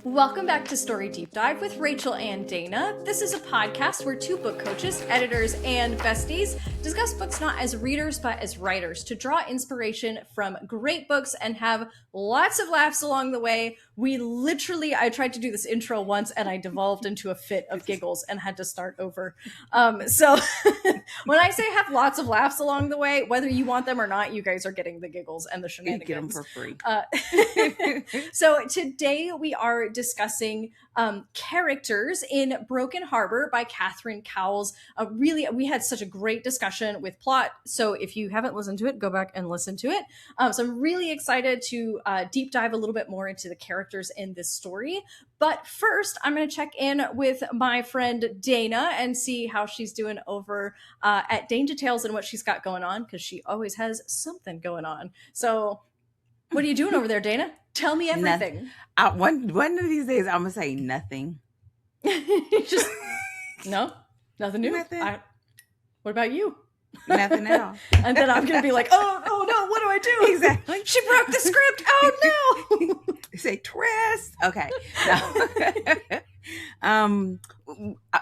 Welcome back to Story Deep Dive with Rachel and Dana. This is a podcast where two book coaches, editors, and besties discuss books not as readers but as writers to draw inspiration from great books and have lots of laughs along the way. I tried to do this intro once and I devolved into a fit of giggles and had to start over. So when I say have lots of laughs along the way, whether you want them or not, you guys are getting the giggles and the shenanigans. You get them for free. So today we are discussing characters in Broken Harbor by Catherine Cowles. We had such a great discussion with plot. So if you haven't listened to it, go back and listen to it. So I'm really excited to deep dive a little bit more into the characters in this story. But first, I'm going to check in with my friend Dana and see how she's doing over at Danja Tales and what she's got going on, because she always has something going on. So what are you doing over there, Dana? Tell me everything. One of these days, I'm going to say nothing. Just, no, nothing new. Nothing. What about you? Nothing at all. And then I'm going to be like, oh no, what do I do? Exactly. She broke the script. Oh no. Say twist. Okay. No.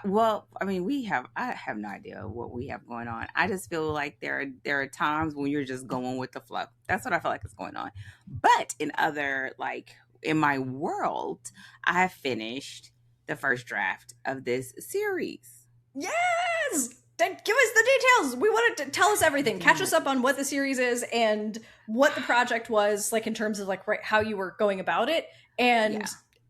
Well, I mean, I have no idea what we have going on. I just feel like there are times when you're just going with the flow. That's what I feel like is going on. But in my world, I have finished the first draft of this series. Yes. Give us the details. We want to tell us everything. Catch us up on what the series is and what the project was, like in terms of how you were going about it, and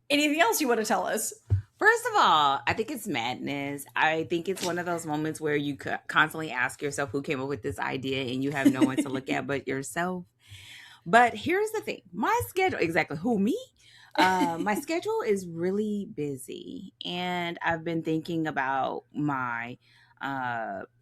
anything else you want to tell us. First of all, I think it's madness. I think it's one of those moments where you constantly ask yourself who came up with this idea and you have no one to look at but yourself. But here's the thing. My schedule, exactly, who, me? My schedule is really busy, and I've been thinking about my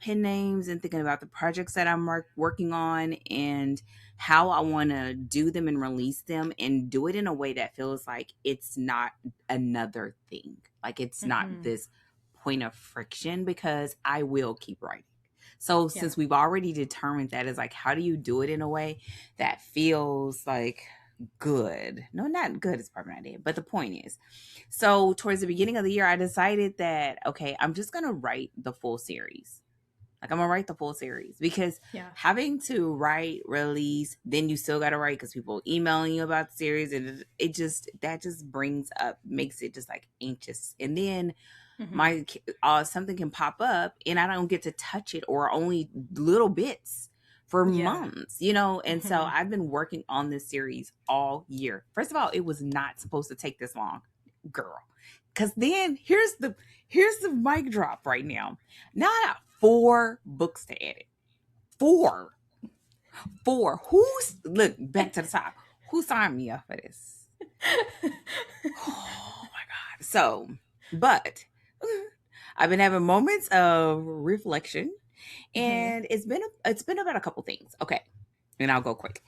pen names and thinking about the projects that I'm working on and how I want to do them and release them and do it in a way that feels like it's not another thing. Like it's not this point of friction, because I will keep writing. So since we've already determined that, is like, how do you do it in a way that feels like good? No, not good is probably not it, but the point is, so towards the beginning of the year, I decided that, okay, I'm just going to write the full series. Like I'm going to write the full series, because having to write, release, then you still got to write because people emailing you about the series. And that just makes it just like anxious. And then something can pop up and I don't get to touch it, or only little bits for months, and so I've been working on this series all year. First of all, it was not supposed to take this long, girl, because then here's the mic drop right now. Now I got 4 books to edit. 4 look back to the top, who signed me up for this? Oh my god. So, but I've been having moments of reflection. And it's been about a couple things. Okay. And I'll go quick.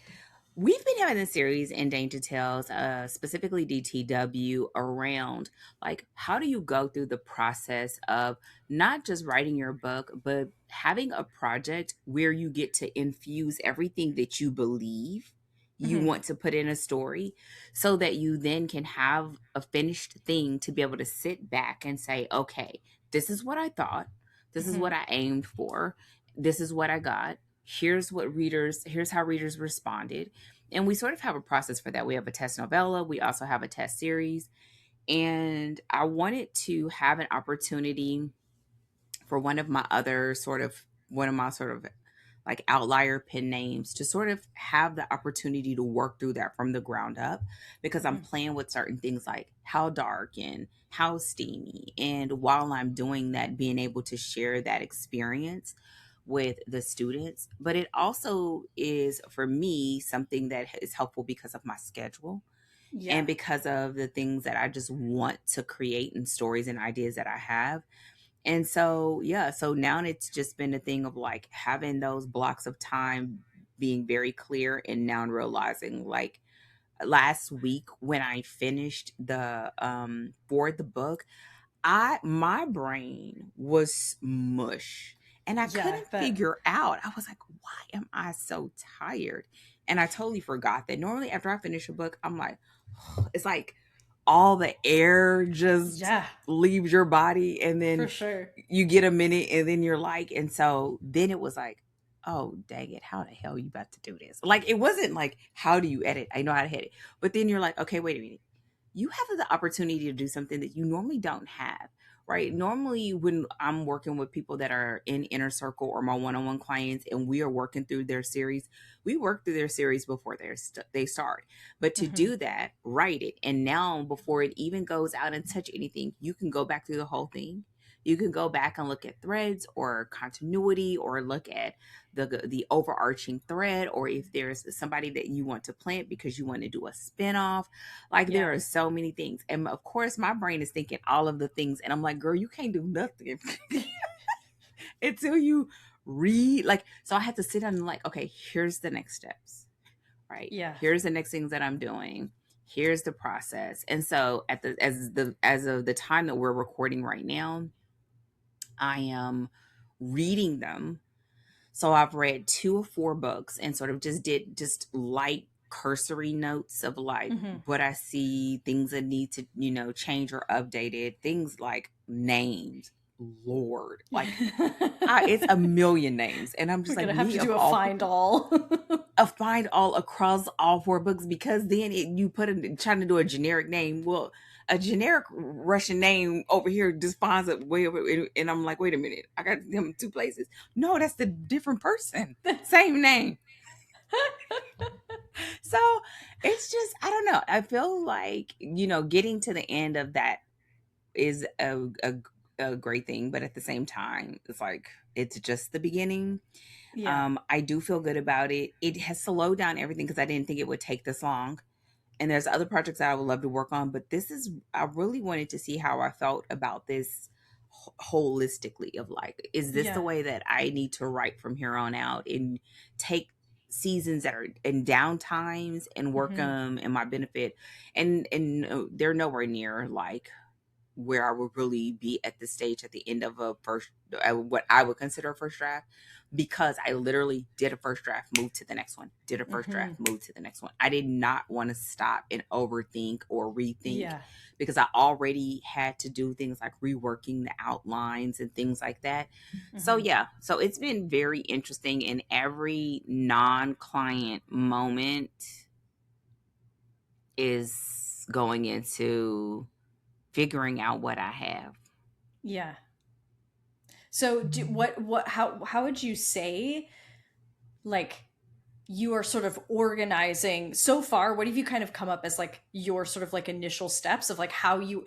We've been having this series in Danja Tales, specifically DTW, around like, how do you go through the process of not just writing your book, but having a project where you get to infuse everything that you believe you want to put in a story, so that you then can have a finished thing to be able to sit back and say, okay, this is what I thought. This is what I aimed for. This is what I got. Here's how readers responded. And we sort of have a process for that. We have a test novella. We also have a test series. And I wanted to have an opportunity for one of my like outlier pen names to sort of have the opportunity to work through that from the ground up, because I'm playing with certain things like how dark and how steamy. And while I'm doing that, being able to share that experience with the students. But it also is, for me, something that is helpful because of my schedule and because of the things that I just want to create and stories and ideas that I have. And so, so now it's just been a thing of like having those blocks of time being very clear, and now realizing, like, last week when I finished for the book, my brain was mush, and I couldn't figure out. I was like, why am I so tired? And I totally forgot that normally after I finish a book, I'm like, it's like all the air just Yeah, leaves your body, and for then sure. you get a minute, and then you're like, and so then it was like, oh dang it, how the hell are you about to do this? Like, it wasn't like, how do you edit? I know how to edit. But then you're like, okay, wait a minute, you have the opportunity to do something that you normally don't have, right? Normally, when I'm working with people that are in Inner Circle or my one-on-one clients, and we are working through their series, we work through their series before they start. But to Mm-hmm. do that, write it, and now before it even goes out and touch anything, you can go back through the whole thing. You can go back and look at threads or continuity, or look at the overarching thread, or if there's somebody that you want to plant because you want to do a spin-off. Like, Yeah. there are so many things. And of course, my brain is thinking all of the things. And I'm like, girl, you can't do nothing until you read. Like, so I had to sit down and like, okay, here's the next steps, right? Yeah. Here's the next things that I'm doing. Here's the process. And so as of the time that we're recording right now, I am reading them. So I've read 2 or 4 books and sort of just did just light cursory notes of like Mm-hmm. what I see, things that need to, change or updated, things like names. Lord, like, it's a million names. And I'm We're just like, gonna have me to of do a all find people, all. a find all across all 4 books, because then you put in trying to do a generic name. Well, a generic Russian name over here just finds it way over, and I'm like, wait a minute, I got them in 2 places. No, that's the different person, same name. So it's just, I don't know. I feel like, getting to the end of that is a great thing, but at the same time, it's like it's just the beginning. Yeah. I do feel good about it. It has slowed down everything because I didn't think it would take this long. And there's other projects that I would love to work on, but I really wanted to see how I felt about this holistically, of like, is this the Yeah. way that I need to write from here on out, and take seasons that are in down times and work Mm-hmm. them in my benefit. And they're nowhere near like where I would really be at the stage at the end of a first, what I would consider a first draft, because I literally did a first draft, moved to the next one, did a first Mm-hmm. draft, moved to the next one. I did not want to stop and overthink or rethink, Yeah. because I already had to do things like reworking the outlines and things like that. So Mm-hmm. yeah, so it's been very interesting, and every non-client moment is going into figuring out what I have. Yeah. So how would you say, like, you are sort of organizing so far? What have you kind of come up as like your sort of like initial steps of like how you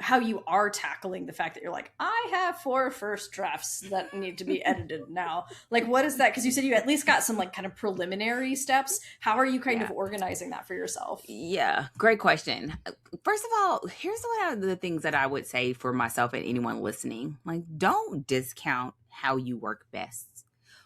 are tackling the fact that you're like, I have 4 first drafts that need to be edited now? Like, what is that? Because you said you at least got some like kind of preliminary steps. How are you kind Yeah. of organizing that for yourself? Yeah, great question. First of all, here's one of the things that I would say for myself and anyone listening. Like, don't discount how you work best.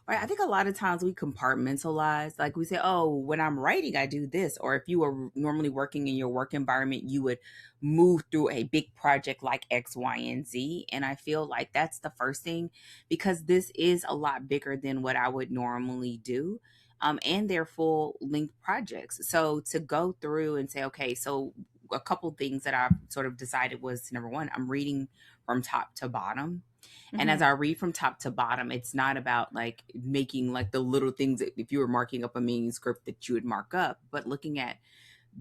Right? I think a lot of times we compartmentalize. Like, we say, oh, when I'm writing, I do this. Or if you were normally working in your work environment, you would move through a big project like X, Y, and Z. And I feel like that's the first thing, because this is a lot bigger than what I would normally do. And they're full length projects. So to go through and say, okay, so a couple things that I've sort of decided was, number one, I'm reading from top to bottom. And Mm-hmm. as I read from top to bottom, it's not about like making like the little things that if you were marking up a manuscript that you would mark up, but looking at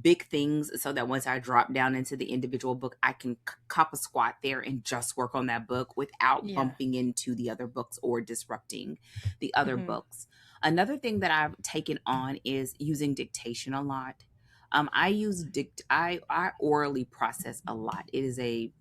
big things, so that once I drop down into the individual book, I can cop a squat there and just work on that book without Yeah. bumping into the other books or disrupting the other Mm-hmm. books. Another thing that I've taken on is using dictation a lot. I orally process a lot. It is a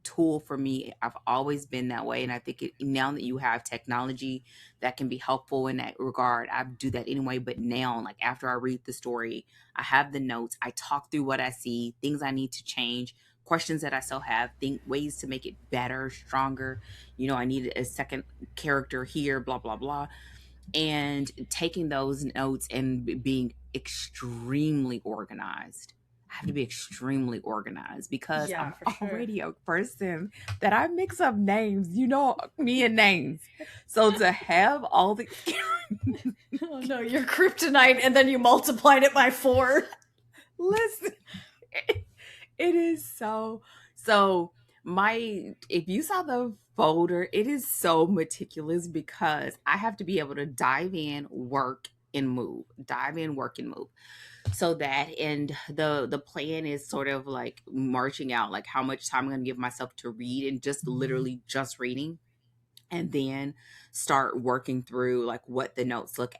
tool for me. I've always been that way. And I think now that you have technology that can be helpful in that regard, I do that anyway. But now, like, after I read the story, I have the notes, I talk through what I see, things I need to change, questions that I still have, think ways to make it better, stronger. I needed a second character here, blah, blah, blah. And taking those notes and being extremely organized. I have to be extremely organized because Yeah, I'm for sure. already a person that I mix up names, me and names. So to have all the Oh no, you're kryptonite, and then you multiplied it by 4. listen, It is so my if you saw the folder, it is so meticulous because I have to be able to dive in, work and move. Dive in, work and move. So that and the plan is sort of like marching out like how much time I'm going to give myself to read and just literally just reading and then start working through like what the notes look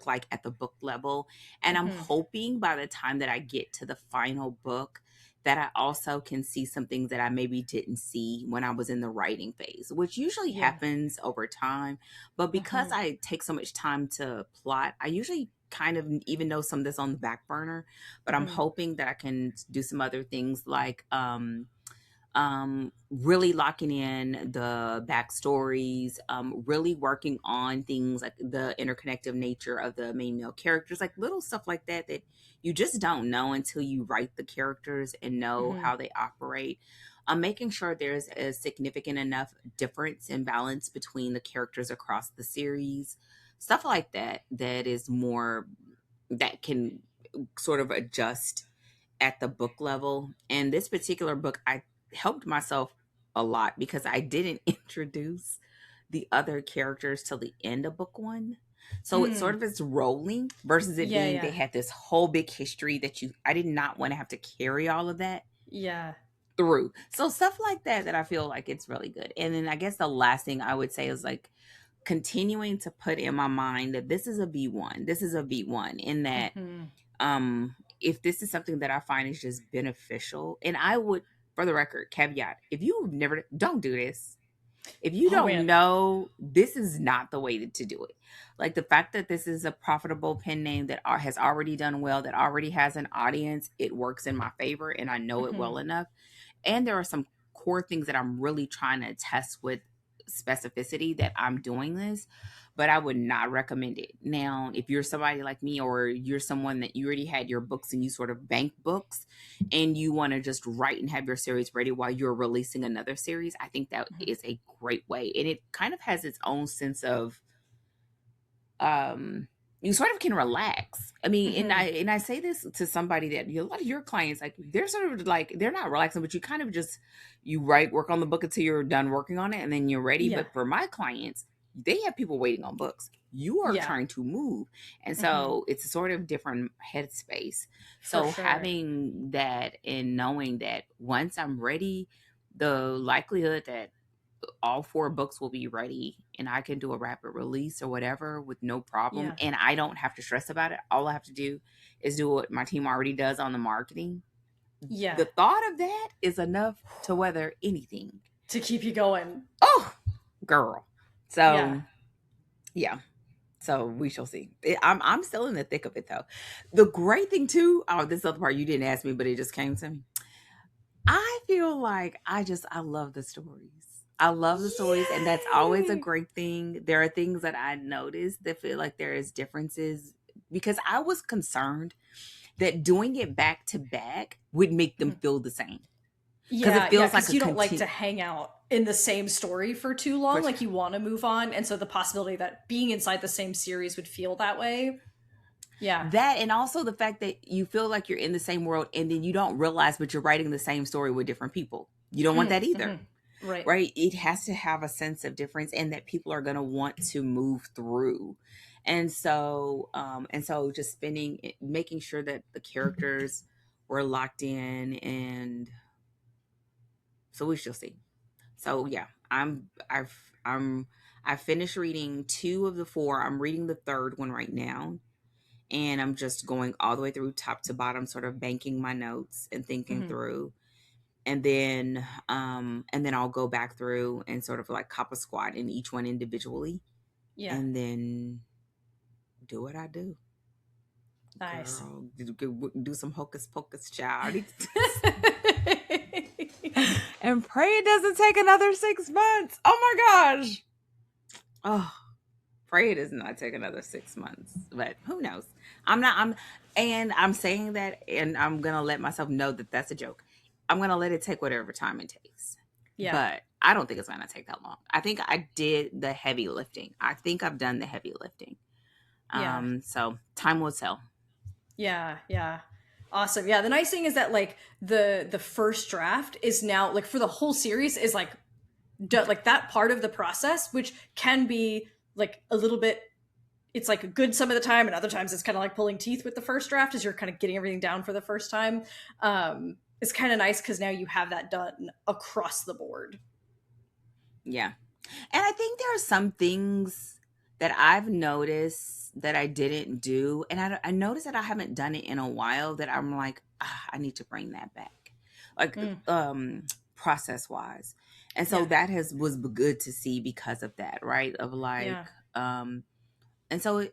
like at the book level. And I'm Hmm. hoping by the time that I get to the final book that I also can see some things that I maybe didn't see when I was in the writing phase, which usually Yeah. happens over time. But because Hmm. I take so much time to plot, I usually kind of even know some of this on the back burner, but I'm Hmm. hoping that I can do some other things like really locking in the backstories, really working on things like the interconnective nature of the main male characters, like little stuff like that that you just don't know until you write the characters and know Hmm. how they operate. Making sure there's a significant enough difference and balance between the characters across the series, stuff like that, that is more that can sort of adjust at the book level. And this particular book, I helped myself a lot because I didn't introduce the other characters till the end of book one. So it's sort Mm. of it's rolling versus it Yeah, being they yeah, had this whole big history that I did not want to have to carry all of that yeah. through. So stuff like that that I feel like it's really good. And then I guess the last thing I would say is like continuing to put in my mind that this is a V1. This is a V1 in that Hmm. if this is something that I find is just beneficial, and I would, for the record, caveat, if you've never, don't do this. If you Oh don't man. know, this is not the way to do it. Like the fact that this is a profitable pen name that has already done well, that already has an audience, it works in my favor and I know it Hmm. well enough. And there are some core things that I'm really trying to test with specificity that I'm doing this, but I would not recommend it. Now, if you're somebody like me or you're someone that you already had your books and you sort of bank books and you want to just write and have your series ready while you're releasing another series, I think that Hmm. is a great way. And it kind of has its own sense of um you sort of can relax. I mean, Hmm. and I say this to somebody that a lot of your clients like they're sort of like they're not relaxing, but you kind of just you write work on the book until you're done working on it and then you're ready. Yeah, But for my clients, they have people waiting on books. You are yeah. trying to move, and Hmm. so it's a sort of different headspace. For So sure. having that and knowing that once I'm ready, the likelihood that all four books will be ready and I can do a rapid release or whatever with no problem. Yeah, And I don't have to stress about it. All I have to do is do what my team already does on the marketing. yeah. The thought of that is enough to weather anything. To keep you going. Oh, girl. Yeah. So, yeah. So we shall see. I'm still in the thick of it though. The great thing too, oh, this other part you didn't ask me, but it just came to me. I feel like I love the stories. I love the stories, and that's always a Yay! great thing. There are things that I noticed that feel like there is differences because I was concerned that doing it back to back would make them Mhm. feel the same because it Yeah, yeah, feels like because a you don't like to continue hang out in the same story for too long. Like you want to move on, and so the possibility that being inside the same series would feel that way. Yeah. that, and also the fact that you feel like you're in the same world, and then you don't realize, but you're writing the same story with different people. You don't want that either. Mm-hmm. Right. Right? It has to have a sense of difference and that people are going to want to move through. And so just making sure that the characters were locked in and so we shall see. So yeah, I finished reading two of the four. I'm reading the third one right now. And I'm just going all the way through top to bottom, sort of banking my notes and thinking Hmm. through and then I'll go back through and sort of like cop a squat in each one individually Yeah. and then do what I do. Nice. Girl, do some hocus pocus, child. And pray it doesn't take another 6 months. Oh my gosh. Oh, pray it does not take another 6 months. But who knows? I'm saying that and I'm gonna let myself know that that's a joke. I'm gonna let it take whatever time it takes. Yeah. But I don't think it's gonna take that long. I think I did the heavy lifting. I think I've done the heavy lifting. Yeah. So time will tell. Yeah. Yeah. Awesome. Yeah, the nice thing is that like the first draft is now like for the whole series is like like that part of the process, which can be like a little bit, it's like good some of the time, and other times it's kind of like pulling teeth with the first draft as you're kind of getting everything down for the first time. It's kind of nice because now you have that done across the board. Yeah. And I think there are some things that I've noticed that I didn't do. And I noticed that I haven't done it in a while that I'm like, I need to bring that back. Like, process wise. And so that was good to see because of that, right? Of like, and so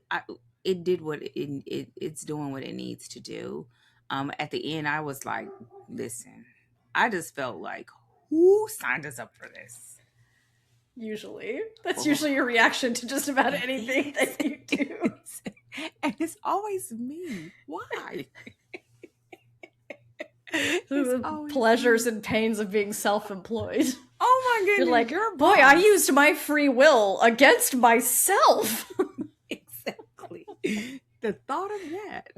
it did what it's doing what it needs to do. At the end, I was like, listen, I just felt like, who signed us up for this? Usually that's usually your reaction to just about anything that you do. And it's always me. Why? The pleasures and pains of being self-employed. Oh my goodness. You're like, boy, I used my free will against myself. Exactly. The thought of that.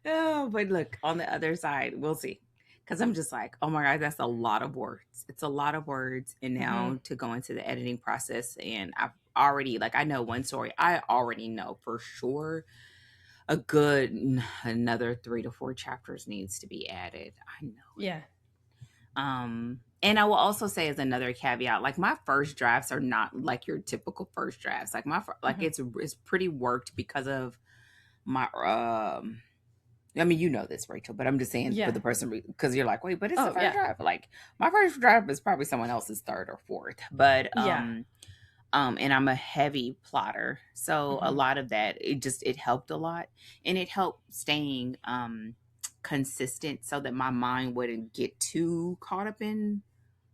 Oh, but look, on the other side, we'll see. Because I'm just like, oh my God, that's a lot of words. It's a lot of words. And now to go into the editing process, and I've already, like, I know one story. I already know for sure a good another 3 to 4 chapters needs to be added. I know. Yeah. And I will also say as another caveat, like my first drafts are not like your typical first drafts. Like it's pretty worked because of my I mean, you know this, Rachel, but I'm just saying for the person, because you're like, wait, but it's the first draft. Like my first draft is probably someone else's third or fourth, but and I'm a heavy plotter, so a lot of that it helped a lot, and it helped staying consistent so that my mind wouldn't get too caught up in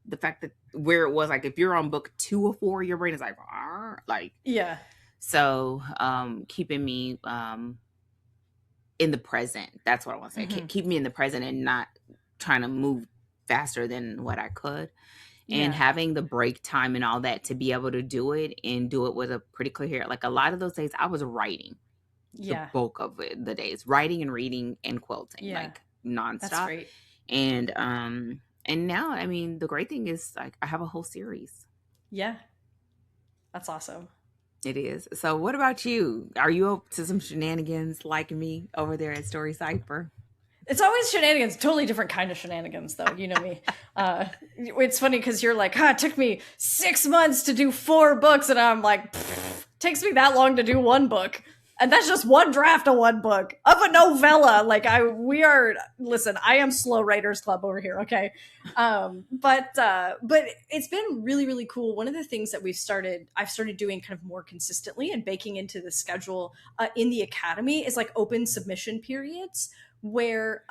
the fact that where it was like if you're on book 2 or 4, your brain is like so keeping me in the present. That's what I want to say. Keep me in the present and not trying to move faster than what I could. And having the break time and all that to be able to do it and do it with a pretty clear, like a lot of those days I was writing. The bulk of it, the days, writing and reading and quilting, like nonstop. That's great. And now, I mean, the great thing is like I have a whole series. Yeah. That's awesome. It is. So what about you? Are you up to some shenanigans like me over there at StoryCipher? It's always shenanigans, totally different kind of shenanigans though. You know me. It's funny because you're like, it took me 6 months to do 4 books. And I'm like, takes me that long to do 1 book. And that's just 1 draft of 1 book of a novella. Like listen, I am slow writers club over here. Okay. But it's been really, really cool. One of the things that I've started doing kind of more consistently and baking into the schedule in the Academy is like open submission periods where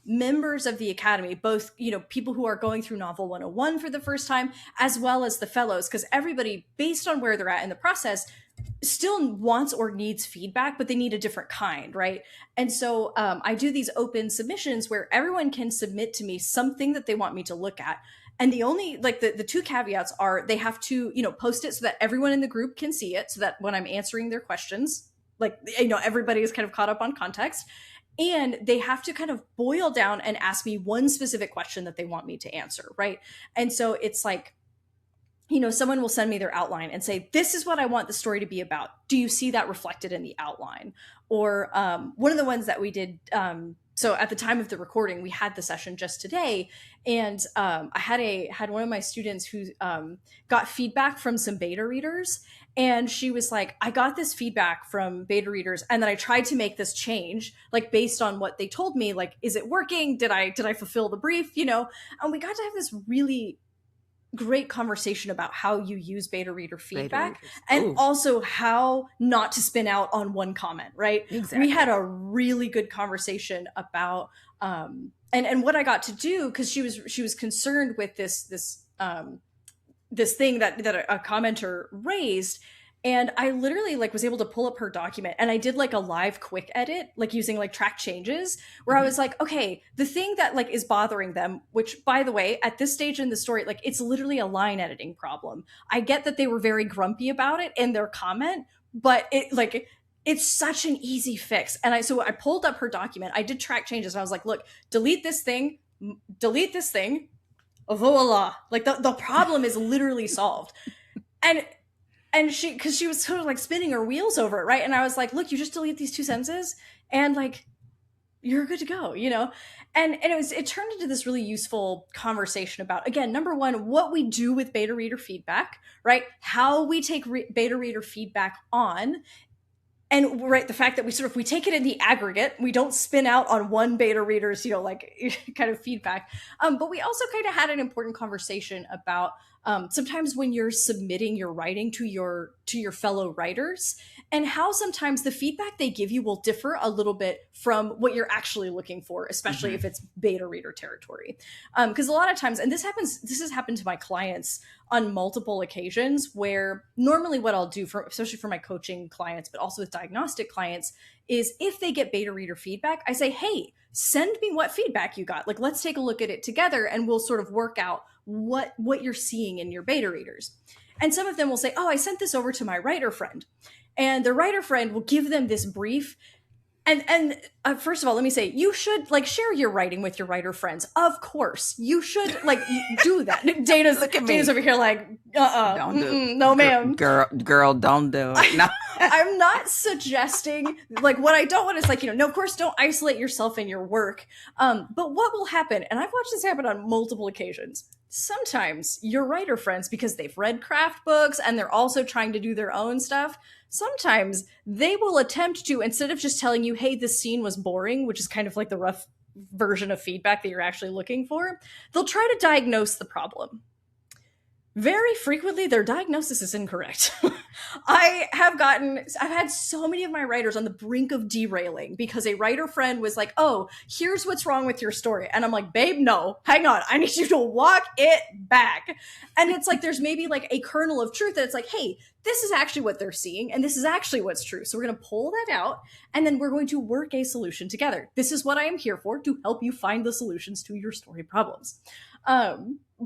members of the Academy, both, people who are going through Novel 101 for the first time, as well as the fellows, because everybody, based on where they're at in the process, still wants or needs feedback, but they need a different kind, right? And so I do these open submissions where everyone can submit to me something that they want me to look at. And the only, like the 2 caveats are they have to, post it so that everyone in the group can see it, so that when I'm answering their questions, like, everybody is kind of caught up on context. And they have to kind of boil down and ask me one specific question that they want me to answer, right? And so it's like, someone will send me their outline and say, this is what I want the story to be about. Do you see that reflected in the outline? Or one of the ones that we did, so at the time of the recording, we had the session just today. And I had one of my students who got feedback from some beta readers. And she was like, I got this feedback from beta readers, and then I tried to make this change, like based on what they told me, like, is it working? Did I fulfill the brief? And we got to have this really great conversation about how you use beta reader feedback and also how not to spin out on one comment, right? Exactly. We had a really good conversation about and what I got to do, because she was concerned with this thing that a commenter raised. And I literally was able to pull up her document, and I did like a live quick edit, like using like track changes, where I was like, okay, the thing that is bothering them, which by the way, at this stage in the story, it's literally a line editing problem. I get that they were very grumpy about it in their comment, but it's such an easy fix. And so I pulled up her document. I did track changes. And I was like, look, delete this thing, voila. Like the problem is literally solved. And because she was sort of like spinning her wheels over it, right? And I was like, look, you just delete these two sentences and like you're good to go, you know? And it turned into this really useful conversation about, again, number one, what we do with beta reader feedback, right? How we take beta reader feedback on, and right, the fact that we take it in the aggregate, we don't spin out on one beta reader's, you know, like kind of feedback. But we also kind of had an important conversation about sometimes when you're submitting your writing to your fellow writers, and how sometimes the feedback they give you will differ a little bit from what you're actually looking for, especially if it's beta reader territory. Because a lot of times, and this has happened to my clients on multiple occasions, where normally what I'll do, especially for my coaching clients, but also with diagnostic clients, is if they get beta reader feedback, I say, hey, send me what feedback you got. Like, let's take a look at it together and we'll sort of work out what you're seeing in your beta readers. And some of them will say, oh, I sent this over to my writer friend. And the writer friend will give them this brief. And first of all, let me say, you should like share your writing with your writer friends. Of course, you should like do that. Dana's over here like, don't do it. No, ma'am. Girl, don't do it. No. I'm not suggesting, like, what I don't want is like, you know, no, of course, don't isolate yourself in your work. But what will happen, and I've watched this happen on multiple occasions, sometimes your writer friends, because they've read craft books and they're also trying to do their own stuff, sometimes they will attempt to, instead of just telling you, hey, this scene was boring, which is kind of like the rough version of feedback that you're actually looking for, they'll try to diagnose the problem. Very frequently, their diagnosis is incorrect. I've had so many of my writers on the brink of derailing because a writer friend was like, oh, here's what's wrong with your story. And I'm like, babe, no, hang on. I need you to walk it back. And it's like, there's maybe like a kernel of truth that it's like, hey, this is actually what they're seeing. And this is actually what's true. So we're going to pull that out and then we're going to work a solution together. This is what I am here for, to help you find the solutions to your story problems.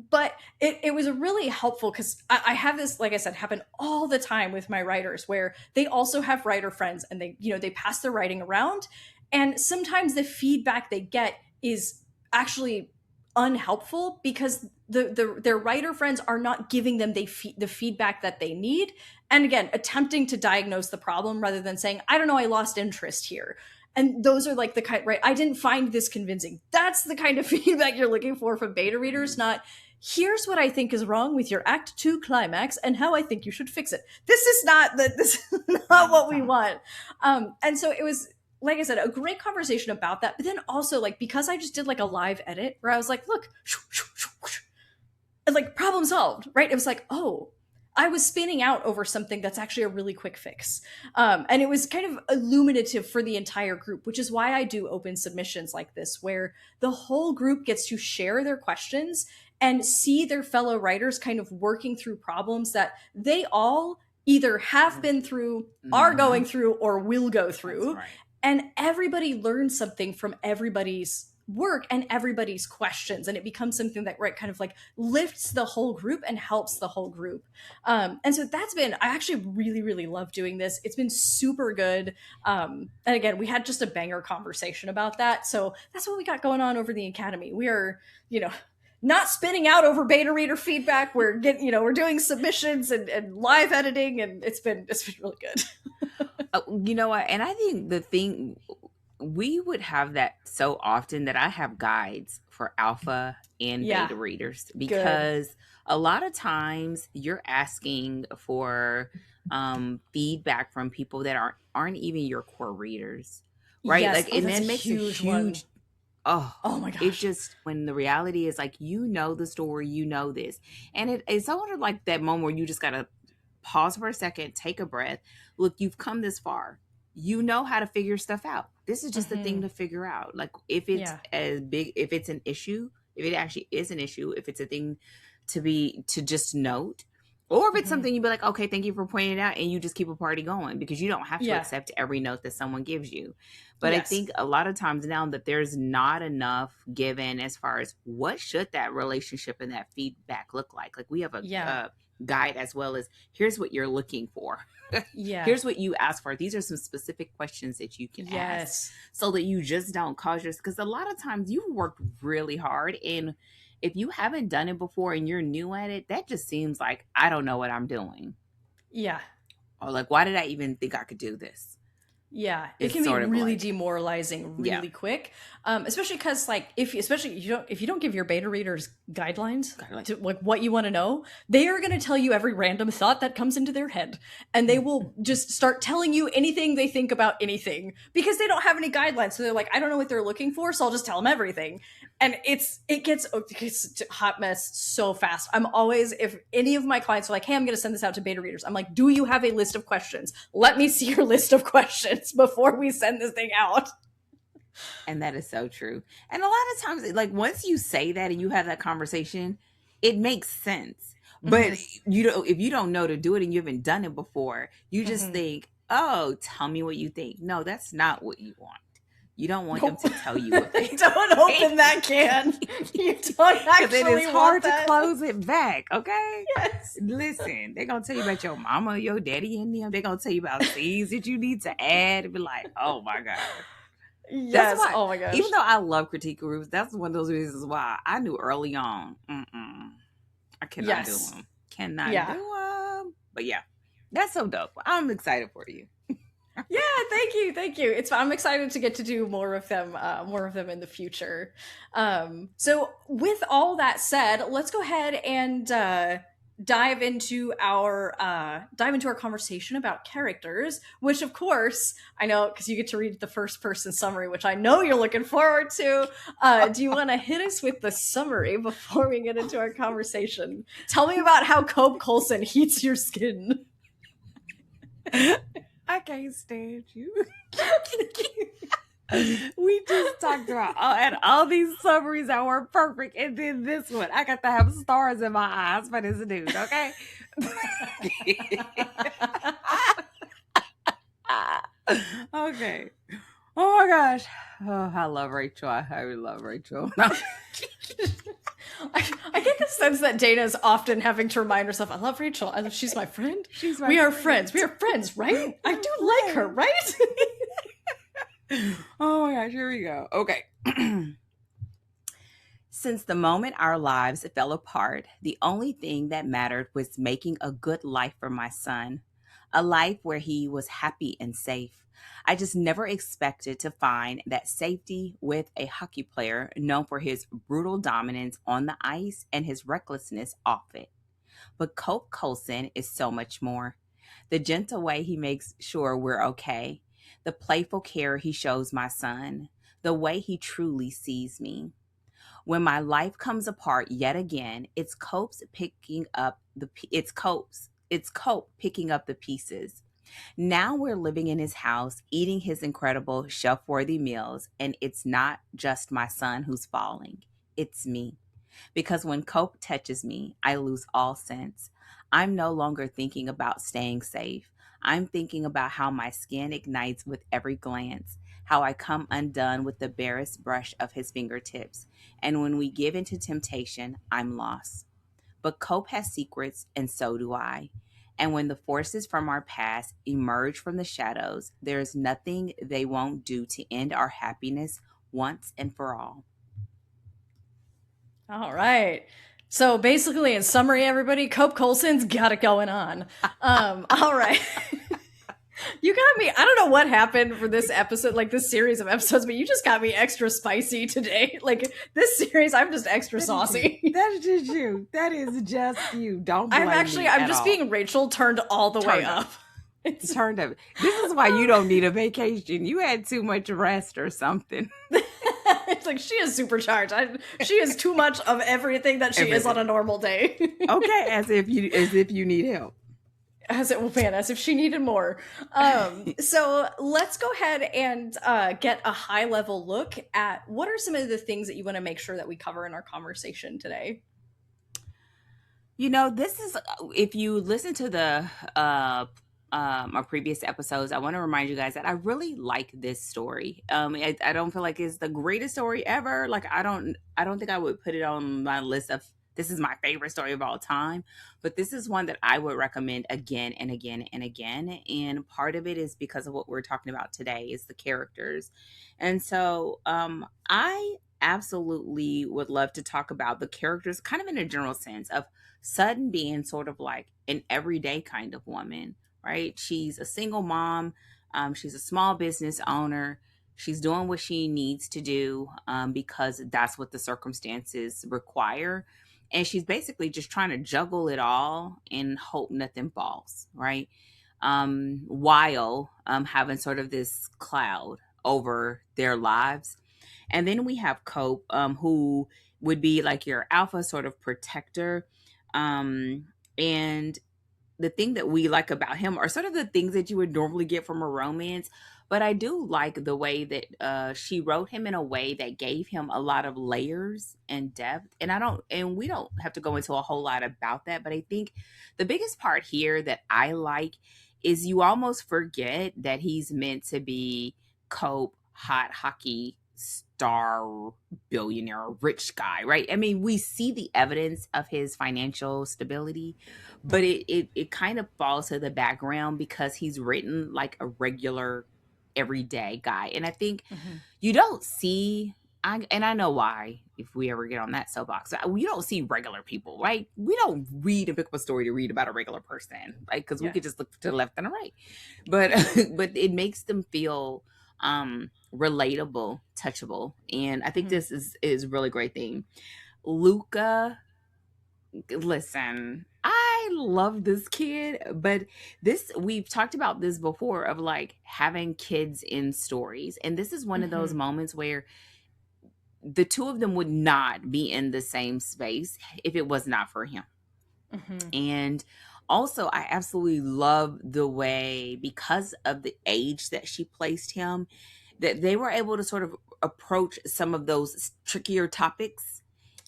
But it was really helpful because I have this, like I said, happen all the time with my writers where they also have writer friends and they pass their writing around. And sometimes the feedback they get is actually unhelpful because their writer friends are not giving them the feedback that they need. And again, attempting to diagnose the problem rather than saying, I don't know, I lost interest here. And those are like the kind, right? I didn't find this convincing. That's the kind of feedback you're looking for from beta readers, not here's what I think is wrong with your Act 2 climax and how I think you should fix it. This is not what we want. And so it was, like I said, a great conversation about that. But then also, like, because I just did like a live edit where I was like, look, and like problem solved, right? It was like, oh, I was spinning out over something that's actually a really quick fix. And it was kind of illuminative for the entire group, which is why I do open submissions like this, where the whole group gets to share their questions and see their fellow writers kind of working through problems that they all either have been through, are going through, or will go through. Right. And everybody learns something from everybody's work and everybody's questions, and it becomes something that kind of like lifts the whole group and helps the whole group. And so that's been, I actually really, really love doing this. It's been super good. And again, we had just a banger conversation about that. So that's what we got going on over the Academy. We are, not spinning out over beta reader feedback. We're getting, we're doing submissions and live editing, and it's been really good. You know what? And I think the thing, we would have that so often that I have guides for alpha and beta readers, because a lot of times you're asking for feedback from people that aren't even your core readers, right? Yes. Like, and that makes a huge oh my gosh. It's just, when the reality is like, the story, this, and it's sort of like that moment where you just gotta pause for a second, take a breath. Look, you've come this far. You know how to figure stuff out. This is just the thing to figure out. Like, if it's as big, if it's an issue, if it actually is an issue, if it's a thing to just note, or if it's something you'd be like, okay, thank you for pointing it out, and you just keep a party going, because you don't have to accept every note that someone gives you. But I think a lot of times now that there's not enough given as far as what should that relationship and that feedback look like. Like, we have guide as well as here's what you're looking for. Yeah. Here's what you ask for. These are some specific questions that you can ask Yes. so that you just don't cause yours. Because a lot of times you've worked really hard, and if you haven't done it before and you're new at it, that just seems like I don't know what I'm doing. Yeah. Or like, why did I even think I could do this? Yeah, it It's can be sort of really like, demoralizing yeah, really quick, especially because like if you don't give your beta readers guidelines kind of like, to like what you want to know, they are going to tell you every random thought that comes into their head, and they will just start telling you anything they think about anything because they don't have any guidelines. So they're like, I don't know what they're looking for, so I'll just tell them everything, and it gets a hot mess so fast. I'm always, if any of my clients are like, hey, I'm going to send this out to beta readers, I'm like, do you have a list of questions? Let me see your list of questions before we send this thing out. and that is so true. And a lot of times, like once you say that and you have that conversation, it makes sense. But if you don't know to do it and you haven't done it before, you just think, oh, tell me what you think. No, that's not what you want. You don't want them to tell you what they don't open that can. You don't actually it is hard want to close it back, okay? Yes. Listen, they're going to tell you about your mama, your daddy, and them. They're going to tell you about scenes that you need to add and be like, oh my God. Yes. Why, oh my gosh. even though I love critique groups, that's one of those reasons why I knew early on, I cannot do them. Cannot do them. But yeah, that's so dope. I'm excited for you. Yeah, thank you. I'm excited to get to do more of them in the future. So with all that said, let's go ahead and dive into our conversation about characters, which of course I know because you get to read the first person summary, which I know you're looking forward to. Do you want to hit us with the summary before we get into our conversation? Tell me about how Cope Coulson heats your skin. I can't stand you. We just talked about and all these summaries that were perfect, and then this one, I got to have stars in my eyes for this dude. Okay. Okay. Oh my gosh. Oh, I love Rachel. I really love Rachel. I get the sense that Dana is often having to remind herself, I love Rachel. She's my friend. We are friends. We are friends, right? I do like her, right? Oh my gosh, here we go. Okay. Since the moment our lives fell apart, the only thing that mattered was making a good life for my son, a life where he was happy and safe. I just never expected to find that safety with a hockey player known for his brutal dominance on the ice and his recklessness off it. But Cope Coulson is so much more. The gentle way he makes sure we're okay, the playful care he shows my son, the way he truly sees me. When my life comes apart yet again, it's Cope picking up the pieces. Now we're living in his house, eating his incredible chef-worthy meals, and it's not just my son who's falling. It's me. Because when Cope touches me, I lose all sense. I'm no longer thinking about staying safe. I'm thinking about how my skin ignites with every glance, how I come undone with the barest brush of his fingertips. And when we give into temptation, I'm lost. But Cope has secrets, and so do I. And when the forces from our past emerge from the shadows, there is nothing they won't do to end our happiness once and for all. All right. So basically, in summary, everybody, Cope Coulson's got it going on. All right. You got me. I don't know what happened for this episode, like this series of episodes, but you just got me extra spicy today. Like this series, I'm just extra saucy. That's just you. That is just you. Don't blame I'm just all. being Rachel turned all the way up. It's turned up. This is why you don't need a vacation. You had too much rest or something. It's like she is supercharged. She is too much of everything that she is on a normal day. Okay, as if you need help. As if she needed more. So let's go ahead and get a high level look at what are some of the things that you want to make sure that we cover in our conversation today. You know, this is, if you listen to the our previous episodes, I want to remind you guys that I really like this story. I don't feel like it's the greatest story ever. Like I don't think I would put it on my list of this is my favorite story of all time, but this is one that I would recommend again and again and again. And part of it is because of what we're talking about today is the characters. And so I absolutely would love to talk about the characters kind of in a general sense of Sutton being sort of like an everyday kind of woman, right? She's a single mom. She's a small business owner. She's doing what she needs to do because that's what the circumstances require. And she's basically just trying to juggle it all and hope nothing falls, right? While having sort of this cloud over their lives. And then we have Cope, who would be like your alpha sort of protector. And the thing that we like about him are sort of the things that you would normally get from a romance. But I do like the way that she wrote him in a way that gave him a lot of layers and depth. And we don't have to go into a whole lot about that. But I think the biggest part here that I like is you almost forget that he's meant to be Cope, hot hockey star, billionaire, rich guy, right? I mean, we see the evidence of his financial stability, but it kind of falls to the background because he's written like a regular everyday guy. And I think you don't see and I know why if we ever get on that soapbox. You don't see regular people, right? We don't read and pick up a story to read about a regular person, like because we could just look to the left and the right. But but it makes them feel relatable, touchable. And I think this is a really great thing. Luca, listen, I love this kid, but this we've talked about this before of like having kids in stories. And this is one of those moments where the two of them would not be in the same space if it was not for him. And also, I absolutely love the way, because of the age that she placed him, that they were able to sort of approach some of those trickier topics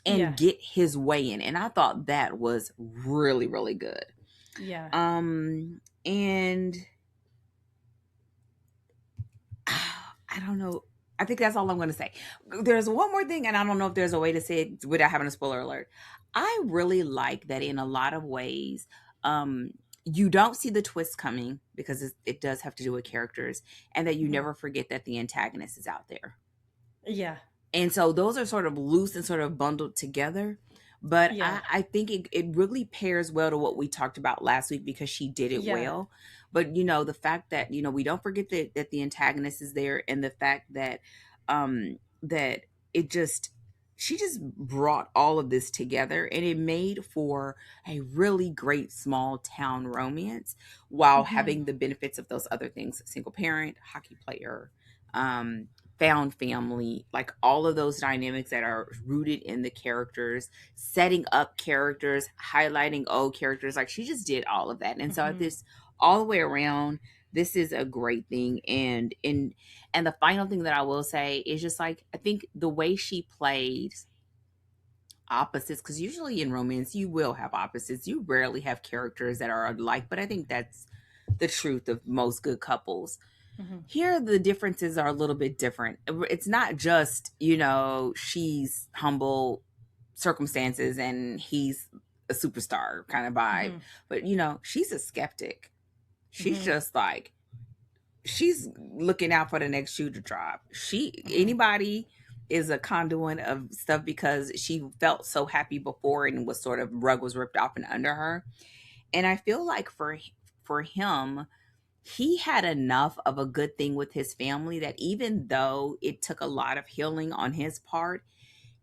and get his way in. And I thought that was really, really good. Yeah. And I don't know. I think that's all I'm going to say. There's one more thing, and I don't know if there's a way to say it without having a spoiler alert. I really like that in a lot of ways, you don't see the twist coming because it does have to do with characters, and that you never forget that the antagonist is out there. Yeah. And so those are sort of loose and sort of bundled together. But I think it really pairs well to what we talked about last week because she did it well. But, the fact that, we don't forget that the antagonist is there, and the fact that that she just brought all of this together, and it made for a really great small town romance while having the benefits of those other things: single parent, hockey player, found family, like all of those dynamics that are rooted in the characters, setting up characters, highlighting old characters. Like she just did all of that. And so this all the way around, this is a great thing. And the final thing that I will say is just like, I think the way she played opposites, because usually in romance you will have opposites. You rarely have characters that are alike, but I think that's the truth of most good couples. Here, the differences are a little bit different. It's not just, she's humble circumstances and he's a superstar kind of vibe. But, she's a skeptic. She's just like, she's looking out for the next shoe to drop. Anybody is a conduit of stuff because she felt so happy before and was sort of rug was ripped off and under her. And I feel like for him, he had enough of a good thing with his family that even though it took a lot of healing on his part,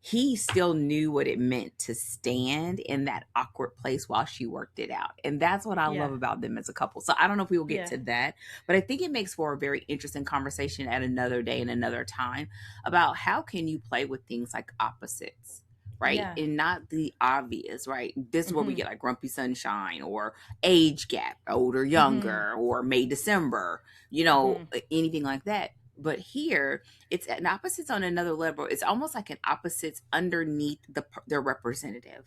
he still knew what it meant to stand in that awkward place while she worked it out. And that's what I love about them as a couple. So I don't know if we will get to that, but I think it makes for a very interesting conversation at another day and another time about how can you play with things like opposites, right? And not the obvious, right? This is where we get like Grumpy Sunshine or age gap, older, younger, or May, December, anything like that. But here, it's an opposites on another level. It's almost like an opposites underneath their representative.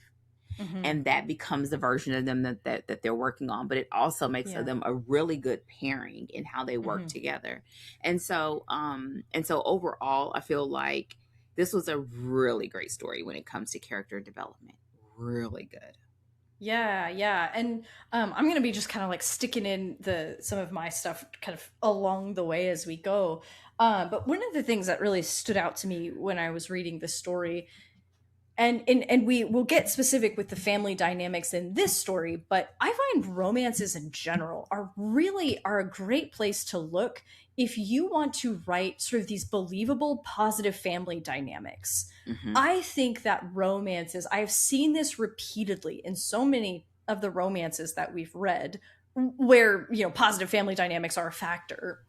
And that becomes the version of them that they're working on. But it also makes of them a really good pairing in how they work together. And so overall, I feel like this was a really great story when it comes to character development. really good. Yeah. And I'm going to be just kind of like sticking in some of my stuff kind of along the way as we go. But one of the things that really stood out to me when I was reading the story, and we will get specific with the family dynamics in this story, but I find romances in general are a great place to look if you want to write sort of these believable positive family dynamics. Mm-hmm. I think that romances, I've seen this repeatedly in so many of the romances that we've read where, positive family dynamics are a factor,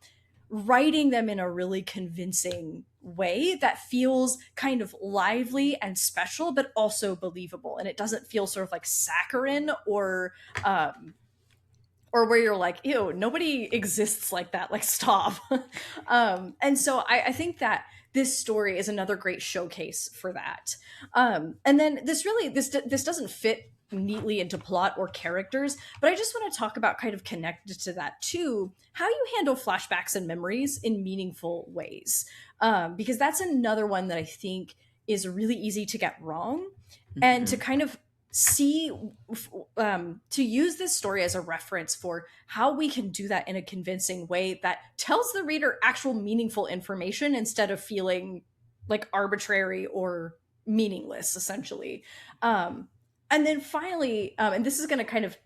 writing them in a really convincing way that feels kind of lively and special, but also believable. And it doesn't feel sort of like saccharine or where you're like, ew, nobody exists like that. Like, stop. And so I think that this story is another great showcase for that. And then this doesn't fit neatly into plot or characters, but I just want to talk about, kind of connected to that too, how you handle flashbacks and memories in meaningful ways, because that's another one that I think is really easy to get wrong, and to Mm-hmm. kind of see, to use this story as a reference for how we can do that in a convincing way that tells the reader actual meaningful information instead of feeling like arbitrary or meaningless, essentially. And then finally, and this is going to kind of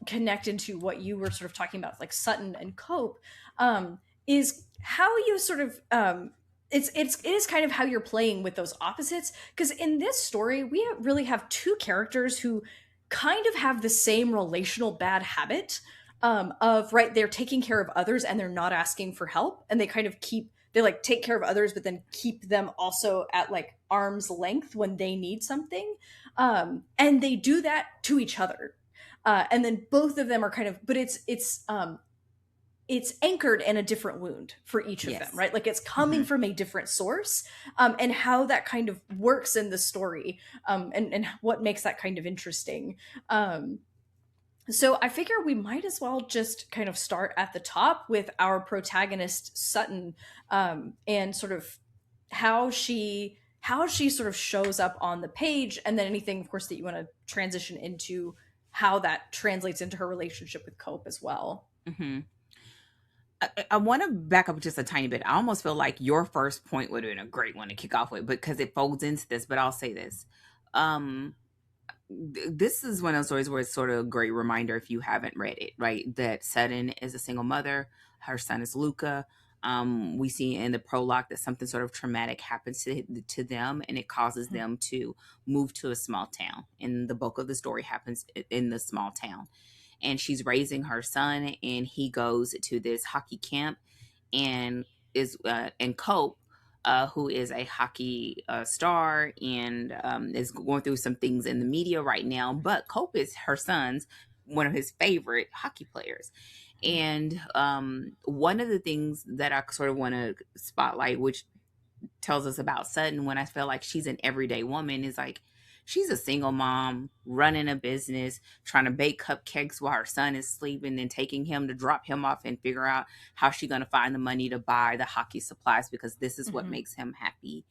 connect into what you were sort of talking about, like Sutton and Cope, is how you sort of it is kind of how you're playing with those opposites, because in this story we really have two characters who kind of have the same relational bad habit, of, right, they're taking care of others and they're not asking for help, and they like take care of others but then keep them also at like arm's length when they need something, and they do that to each other, and then both of them are kind of, but it's anchored in a different wound for each of them, Yes. right? Like, it's Mm-hmm. coming from a different source, and how that kind of works in the story, and what makes that kind of interesting. So I figure we might as well just kind of start at the top with our protagonist Sutton, and sort of how she sort of shows up on the page, and then anything, of course, that you want to transition into how that translates into her relationship with Cope as well. Mm-hmm. I want to back up just a tiny bit. I almost feel like your first point would have been a great one to kick off with because it folds into this, but I'll say this. Um, this is one of those stories where it's sort of a great reminder if you haven't read it, right? That Sutton is a single mother. Her son is Luca. We see in the prologue that something sort of traumatic happens to them, and it causes Mhm. them to move to a small town. And the bulk of the story happens in the small town. And she's raising her son, and he goes to this hockey camp, and and Cope, who is a hockey star and is going through some things in the media right now. But Cope is her son's one of his favorite hockey players. And one of the things that I sort of want to spotlight, which tells us about Sutton when I feel like she's an everyday woman, is like she's a single mom running a business, trying to bake cupcakes while her son is sleeping and taking him to drop him off and figure out how she's going to find the money to buy the hockey supplies because this is what Mhm. makes him happy.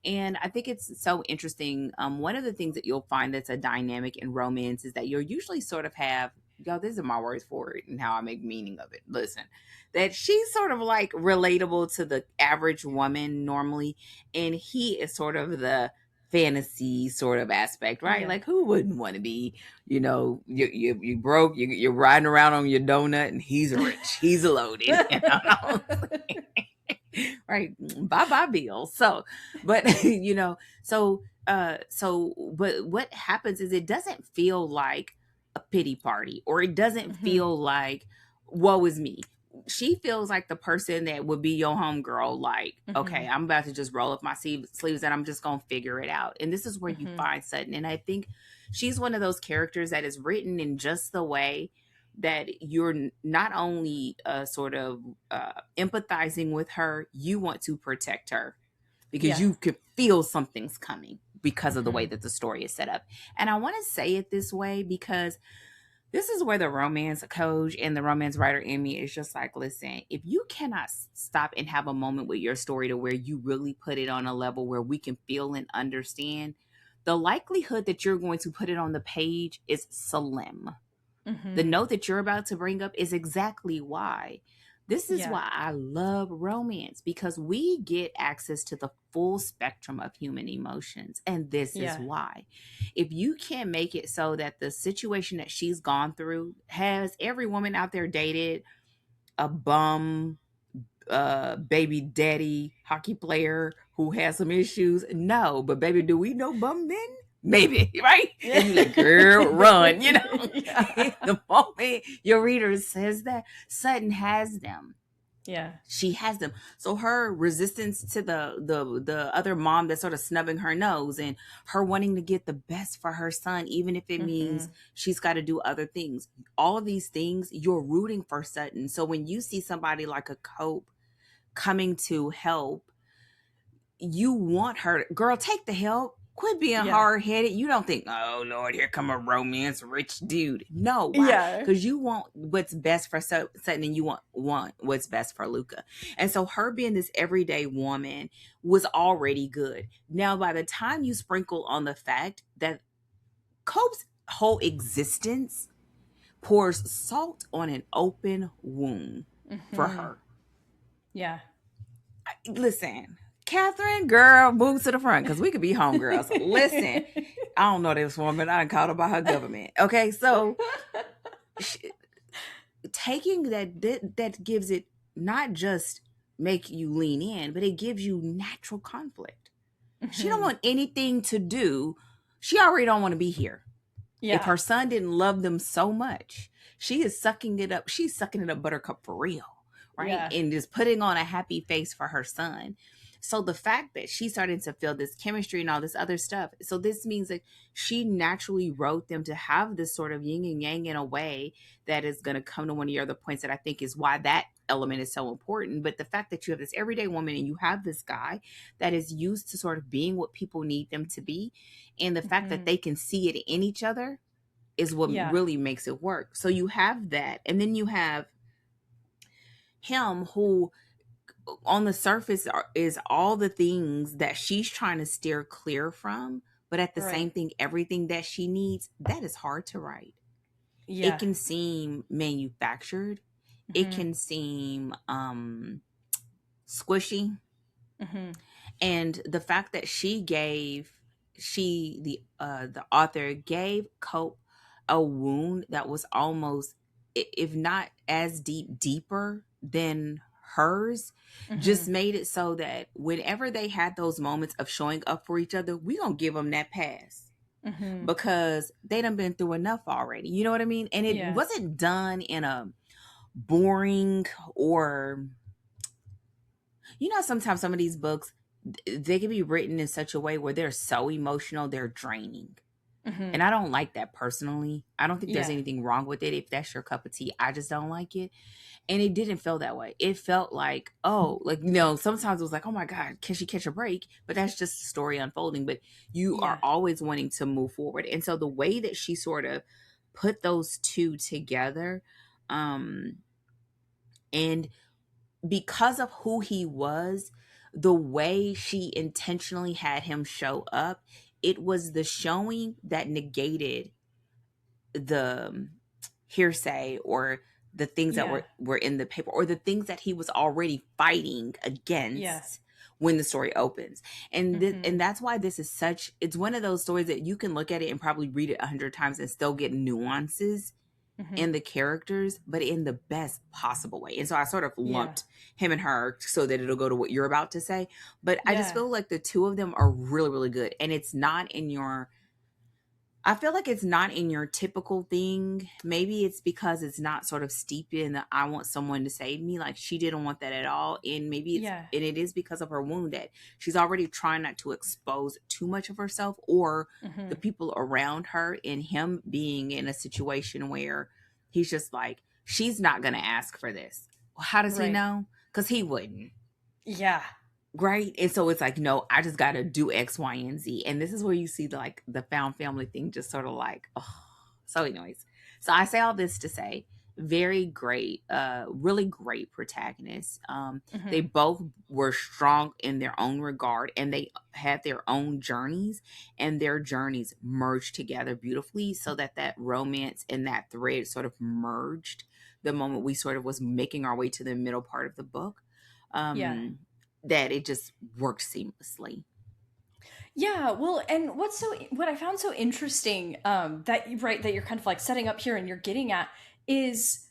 And I think it's so interesting. One of the things that you'll find that's a dynamic in romance is that you'll usually sort of have, yo, these are my words for it and how I make meaning of it. Listen, that she's sort of like relatable to the average woman normally, and he is sort of the fantasy sort of aspect, right? Yeah. Like, who wouldn't want to be, you broke, you're riding around on your donut, and he's rich, he's loaded, right? Bye bye Bill. So, but but what happens is it doesn't feel like a pity party, or it doesn't Mhm. feel like woe is me. She feels like the person that would be your homegirl, like, okay, Mhm. I'm about to just roll up my sleeves and I'm just gonna figure it out. And this is where you Mhm. find Sutton. And I think she's one of those characters that is written in just the way that you're not only sort of empathizing with her, you want to protect her because Yeah. you could feel something's coming because of the way Mhm. that the story is set up. And I want to say it this way because this is where the romance coach and the romance writer in me is just like, listen, if you cannot stop and have a moment with your story to where you really put it on a level where we can feel and understand, the likelihood that you're going to put it on the page is slim. The Mm-hmm. note that you're about to bring up is exactly why. This is Yeah. why I love romance, because we get access to the full spectrum of human emotions. And this is Yeah. why. If you can't make it so that the situation that she's gone through, has every woman out there dated a bum, baby daddy hockey player who has some issues? No, but baby, do we know bum men? Maybe, right? And you're like, girl, run, you know. Yeah. The moment your reader says that, Sutton has them. Yeah. She has them. So her resistance to the other mom that's sort of snubbing her nose, and her wanting to get the best for her son, even if it Mm-hmm. means she's got to do other things. All of these things, you're rooting for Sutton. So when you see somebody like a Cope coming to help, you want her, girl, take the help. Quit being Yeah. hard-headed. You don't think, oh Lord, here come a romance rich dude. No, why? Yeah. Because you want what's best for Sutton, and you want what's best for Luca. And so her being this everyday woman was already good. Now, by the time you sprinkle on the fact that Cope's whole existence pours salt on an open wound for Mm-hmm. her. Yeah. Listen, Catherine, girl, move to the front because we could be homegirls. Listen, I don't know this woman. I done called her by her government. Okay, so taking that gives it not just make you lean in, but it gives you natural conflict. She don't Mm-hmm. want anything to do. She already don't want to be here. If Yeah. her son didn't love them so much, she is sucking it up. She's sucking it up buttercup for real, right? Yeah. And just putting on a happy face for her son. So the fact that she's starting to feel this chemistry and all this other stuff, so this means that she naturally wrote them to have this sort of yin and yang in a way that is going to come to one of your other points that I think is why that element is so important. But the fact that you have this everyday woman and you have this guy that is used to sort of being what people need them to be, and the fact that Mm-hmm. they can see it in each other is what Yeah. really makes it work. So you have that, and then you have him who on the surface is all the things that she's trying to steer clear from, but at the same Right. thing, everything that she needs, that is hard to write. It Yeah. can seem manufactured. It Mm-hmm. can seem squishy. Mm-hmm. And the fact that the author gave Cope a wound that was almost, if not as deeper than hers, Mm-hmm. just made it so that whenever they had those moments of showing up for each other, we gonna give them that pass Mm-hmm. because they done been through enough already. You know what I mean? And it Yeah. wasn't done in a boring or, sometimes some of these books, they can be written in such a way where they're so emotional, they're draining. Mm-hmm. And I don't like that personally. I don't think there's Yeah. anything wrong with it if that's your cup of tea. I just don't like it. And it didn't feel that way. It felt like, oh, like, sometimes it was like, oh my God, can she catch a break? But that's just the story unfolding. But you are Yeah. always wanting to move forward. And so the way that she sort of put those two together, and because of who he was, the way she intentionally had him show up, it was the showing that negated the hearsay or the things that Yeah. were in the paper or the things that he was already fighting Yeah. against when the story opens. And Mm-hmm. and that's why this is it's one of those stories that you can look at it and probably read it 100 times and still get nuances Mm-hmm. in the characters, but in the best possible way. And so I sort of Yeah. lumped him and her so that it'll go to what you're about to say. But I just Yeah. feel like the two of them are really, really good. And I feel like it's not in your typical thing. Maybe it's because it's not sort of steeped in the I want someone to save me. Like she didn't want that at all. And maybe Yeah. it is because of her wound that she's already trying not to expose too much of herself or Mm-hmm. the people around her, and him being in a situation where he's just like, she's not going to ask for this. Well, how does he Right. know? Because he wouldn't. Yeah. Right. And so it's like, no, I just got to do X, Y, and Z. And this is where you see like the found family thing just sort of like, oh. So anyways, so I say all this to say Very great, really great protagonists. They Hmm. both were strong in their own regard, and they had their own journeys, and their journeys merged together beautifully, so that that romance and that thread sort of merged the moment we sort of was making our way to the middle part of the book. Yeah. That it just worked seamlessly. Yeah, well, and what I found so interesting, that you're kind of like setting up here and you're getting at is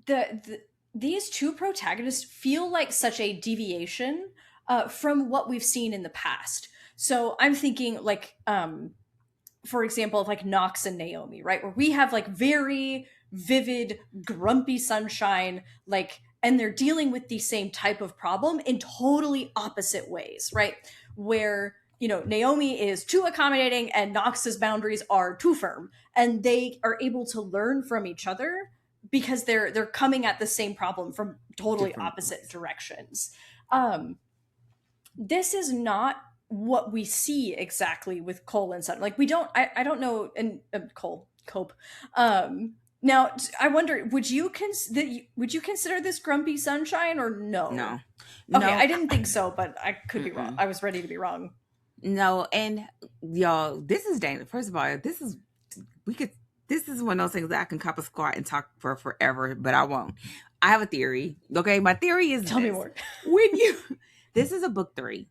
the these two protagonists feel like such a deviation from what we've seen in the past. So I'm thinking like, for example, of like Knox and Naomi, right, where we have like very vivid, grumpy sunshine, like, and they're dealing with the same type of problem in totally opposite ways, right? Where Naomi is too accommodating and Knox's boundaries are too firm, and they are able to learn from each other because they're coming at the same problem from totally Different opposite ways. directions. Um, this is not what we see exactly with Cole and Sutton. Like we don't, I don't know, and Cole Cope. Now I wonder, would you consider this grumpy sunshine or no? No, Okay, no, I didn't think so, but I could be wrong. mm-mm. I was ready to be wrong. No, and y'all, this is dangerous. First of all, we could this is one of those things that I can cup a squat and talk for forever, but I won't. I have a theory. Okay, my theory is Tell me this. more. When you this is a book 3.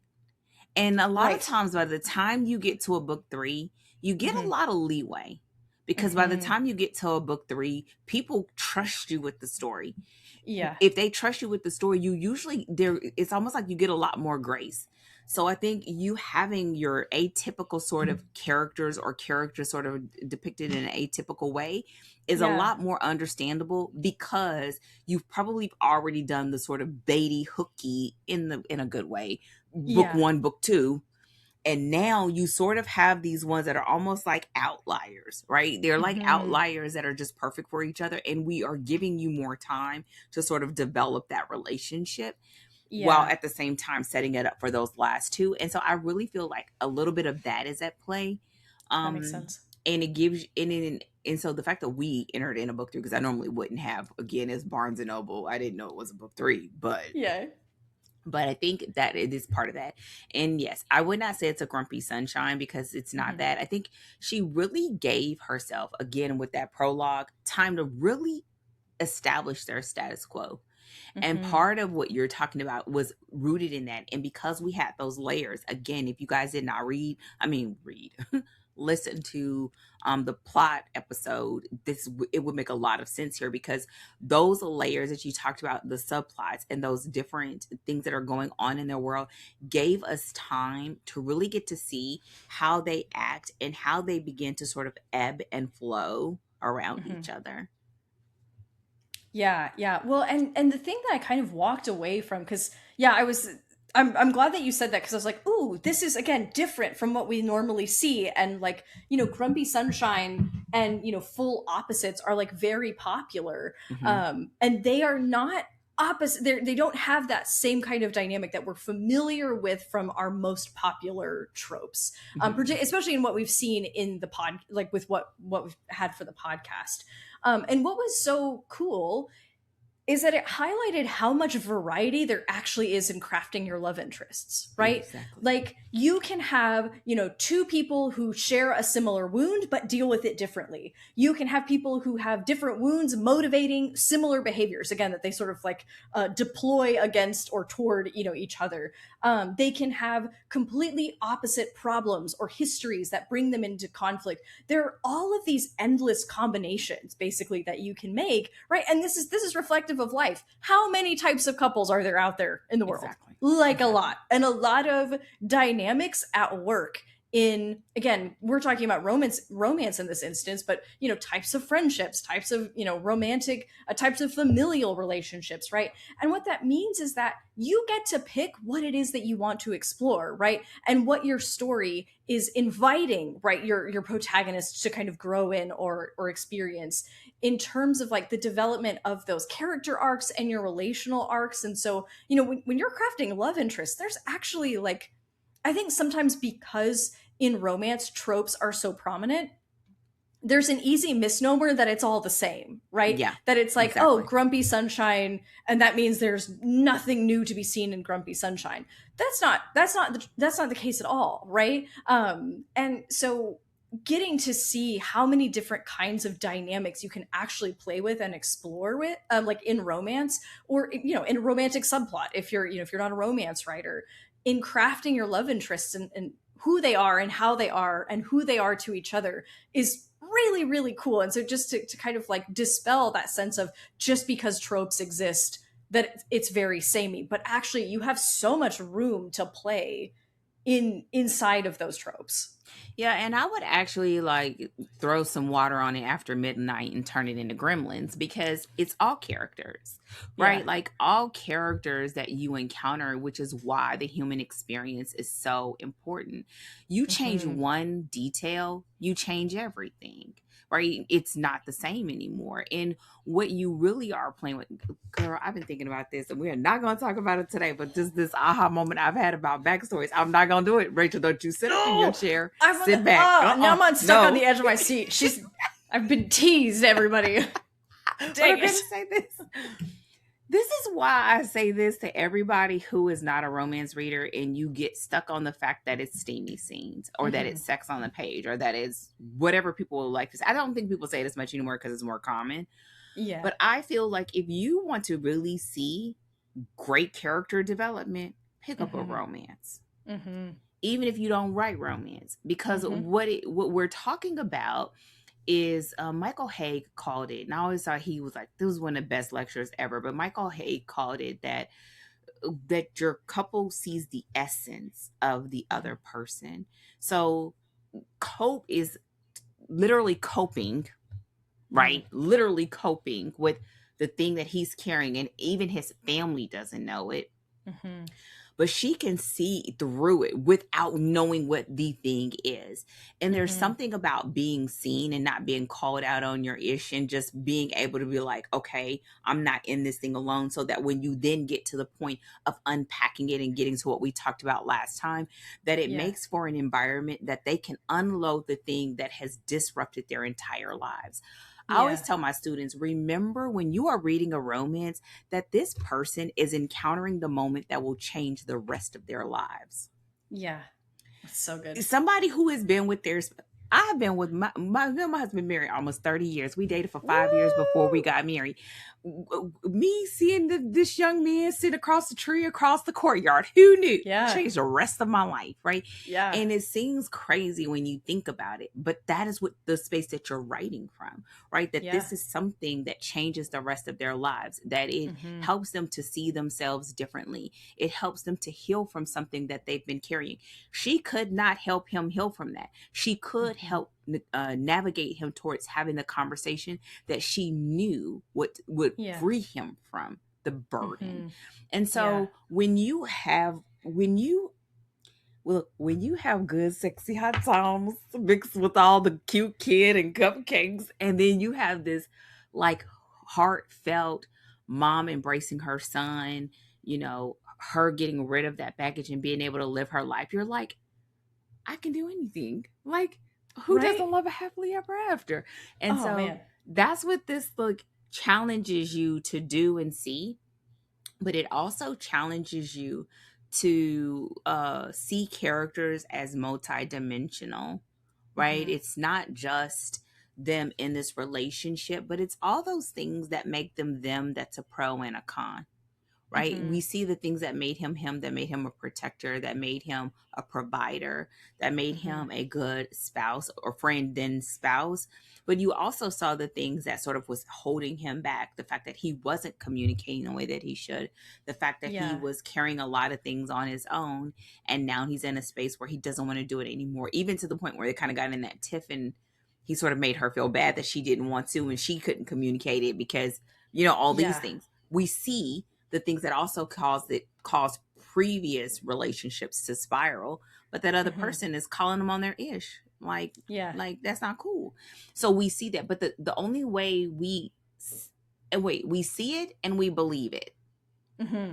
And a lot of Right. times by the time you get to a book 3, you get a Hmm. lot of leeway. Because by the Hmm. time you get to a book 3, people trust you with the story. Yeah. If they trust you with the story, you usually there it's almost like you get a lot more grace. So I think you having your atypical sort of characters or characters sort of depicted in an atypical way is a Yeah. lot more understandable because you've probably already done the sort of baity hooky in a good way. Book Yeah. 1, book 2, and now you sort of have these ones that are almost like outliers, right? They're like Hmm. outliers that are just perfect for each other. And we are giving you more time to sort of develop that relationship while Yeah. at the same time setting it up for those last two. And so I really feel like a little bit of that is at play. That makes Um, sense. and it gives and so the fact that we entered in a book 3, because I normally wouldn't have, again, as Barnes and Noble, I didn't know it was a book 3, Yeah. but I think that it is part of that. And yes, I would not say it's a grumpy sunshine because it's not Hmm. that. I think she really gave herself, again, with that prologue, time to really establish their status quo. And Hmm. part of what you're talking about was rooted in that. And because we had those layers, again, if you guys did not read, listen to the plot episode, it would make a lot of sense here, because those layers that you talked about, the subplots and those different things that are going on in their world, gave us time to really get to see how they act and how they begin to sort of ebb and flow around Hmm. each other. Yeah, yeah. Well, and the thing that I kind of walked away from, because yeah, I'm glad that you said that, because I was like, ooh, this is again different from what we normally see, and like Grumpy Sunshine and Full Opposites are like very popular, Hmm. and they are not opposite. They don't have that same kind of dynamic that we're familiar with from our most popular tropes, Hmm. especially in what we've seen in the pod, like with what we've had for the podcast. And what was so cool is that it highlighted how much variety there actually is in crafting your love interests, right? Exactly. Like you can have, two people who share a similar wound but deal with it differently. You can have people who have different wounds motivating similar behaviors, again, that they sort of like deploy against or toward, each other. They can have completely opposite problems or histories that bring them into conflict. There are all of these endless combinations basically that you can make, right? And this is reflective of life. How many types of couples are there out there in the world? Exactly. Like a Exactly. lot. And a lot of dynamics at work in, again, we're talking about romance in this instance, but types of friendships, types of romantic, types of familial relationships, right? And what that means is that you get to pick what it is that you want to explore, right? And what your story is inviting, right, your protagonist to kind of grow in or experience in terms of like the development of those character arcs and your relational arcs. And so when you're crafting love interests, there's actually like, I think sometimes because in romance tropes are so prominent, there's an easy misnomer that it's all the same, right? Yeah, That it's like, oh, exactly. grumpy sunshine, and that means there's nothing new to be seen in grumpy sunshine. That's not the case at all, right? And so getting to see how many different kinds of dynamics you can actually play with and explore with, like in romance, or in a romantic subplot, if you're not a romance writer, in crafting your love interests, and who they are and how they are and who they are to each other, is really, really cool. And so just to kind of like dispel that sense of just because tropes exist that it's very samey, but actually you have so much room to play inside of those tropes. Yeah, and I would actually like throw some water on it after midnight and turn it into gremlins because it's all characters, Yeah. right? Like all characters that you encounter, which is why the human experience is so important. You change Mm-hmm. one detail, you change everything, right? It's not the same anymore. And what you really are playing with, girl, I've been thinking about this and we're not going to talk about it today, but just this aha moment I've had about backstories. I'm not going to do it. Rachel, don't you sit up in your No, chair. I'm Sit back. now I'm stuck on No. the edge of my seat. I've been teased, everybody. But Dang I'm going it. to say this. This is why I say this to everybody who is not a romance reader and you get stuck on the fact that it's steamy scenes or that Mm-hmm. it's sex on the page or that is whatever people like to say. I don't think people say this much anymore because it's more common. Yeah. But I feel like if you want to really see great character development, pick up a Mm-hmm. romance. Mm-hmm. Even if you don't write romance, because Mm-hmm. what we're talking about is Michael Hauge called it, and I always thought he was like, this was one of the best lectures ever. But Michael Hauge called it that your couple sees the essence of the other person. So cope is literally coping, Mm-hmm. right? Literally coping with the thing that he's carrying, and even his family doesn't know it, Mm-hmm. but she can see through it without knowing what the thing is. And there's Mm-hmm. something about being seen and not being called out on your ish and just being able to be like, okay, I'm not in this thing alone. So that when you then get to the point of unpacking it and getting to what we talked about last time, that it Yeah. makes for an environment that they can unload the thing that has disrupted their entire lives. I always Yeah. tell my students, remember when you are reading a romance that this person is encountering the moment that will change the rest of their lives. Yeah. It's so good. Somebody who has been with their I have been with my husband married almost 30 years. We dated for 5 years before we Woo! got married. Me seeing this young man sit across the tree across the courtyard, who knew? Yeah. Changed the rest of my life, right? Yeah. And it seems crazy when you think about it, but that is what the space that you're writing from, right? That Yeah. this is something that changes the rest of their lives, that it Mm-hmm. helps them to see themselves differently. It helps them to heal from something that they've been carrying. She could not help him heal from that. She could Mm-hmm. help navigate him towards having the conversation that she knew would Yeah. free him from the burden. Mm-hmm. And Yeah. so when you have good sexy hot times mixed with all the cute kid and cupcakes, and then you have this like heartfelt mom embracing her son, her getting rid of that baggage and being able to live her life, you're like, I can do anything. Like, who Right? doesn't love a happily ever after? And Oh so man. that's what this book challenges you to do and see, but it also challenges you to see characters as multidimensional, right? Mm-hmm. It's not just them in this relationship, but it's all those things that make them that's a pro and a con, right? Mm-hmm. We see the things that made him, that made him a protector, that made him a provider, that made Mm-hmm. him a good spouse or friend, then spouse. But you also saw the things that sort of was holding him back. The fact that he wasn't communicating the way that he should, the fact that he Yeah. was carrying a lot of things on his own. And now he's in a space where he doesn't want to do it anymore, even to the point where they kind of got in that tiff and he sort of made her feel bad that she didn't want to and she couldn't communicate it because, all these Yeah. things. We see the things that also caused previous relationships to spiral, but that other Mm-hmm. person is calling them on their ish, Yeah. like that's not cool. So we see that, but the only way we see it and we believe it. Mm-hmm.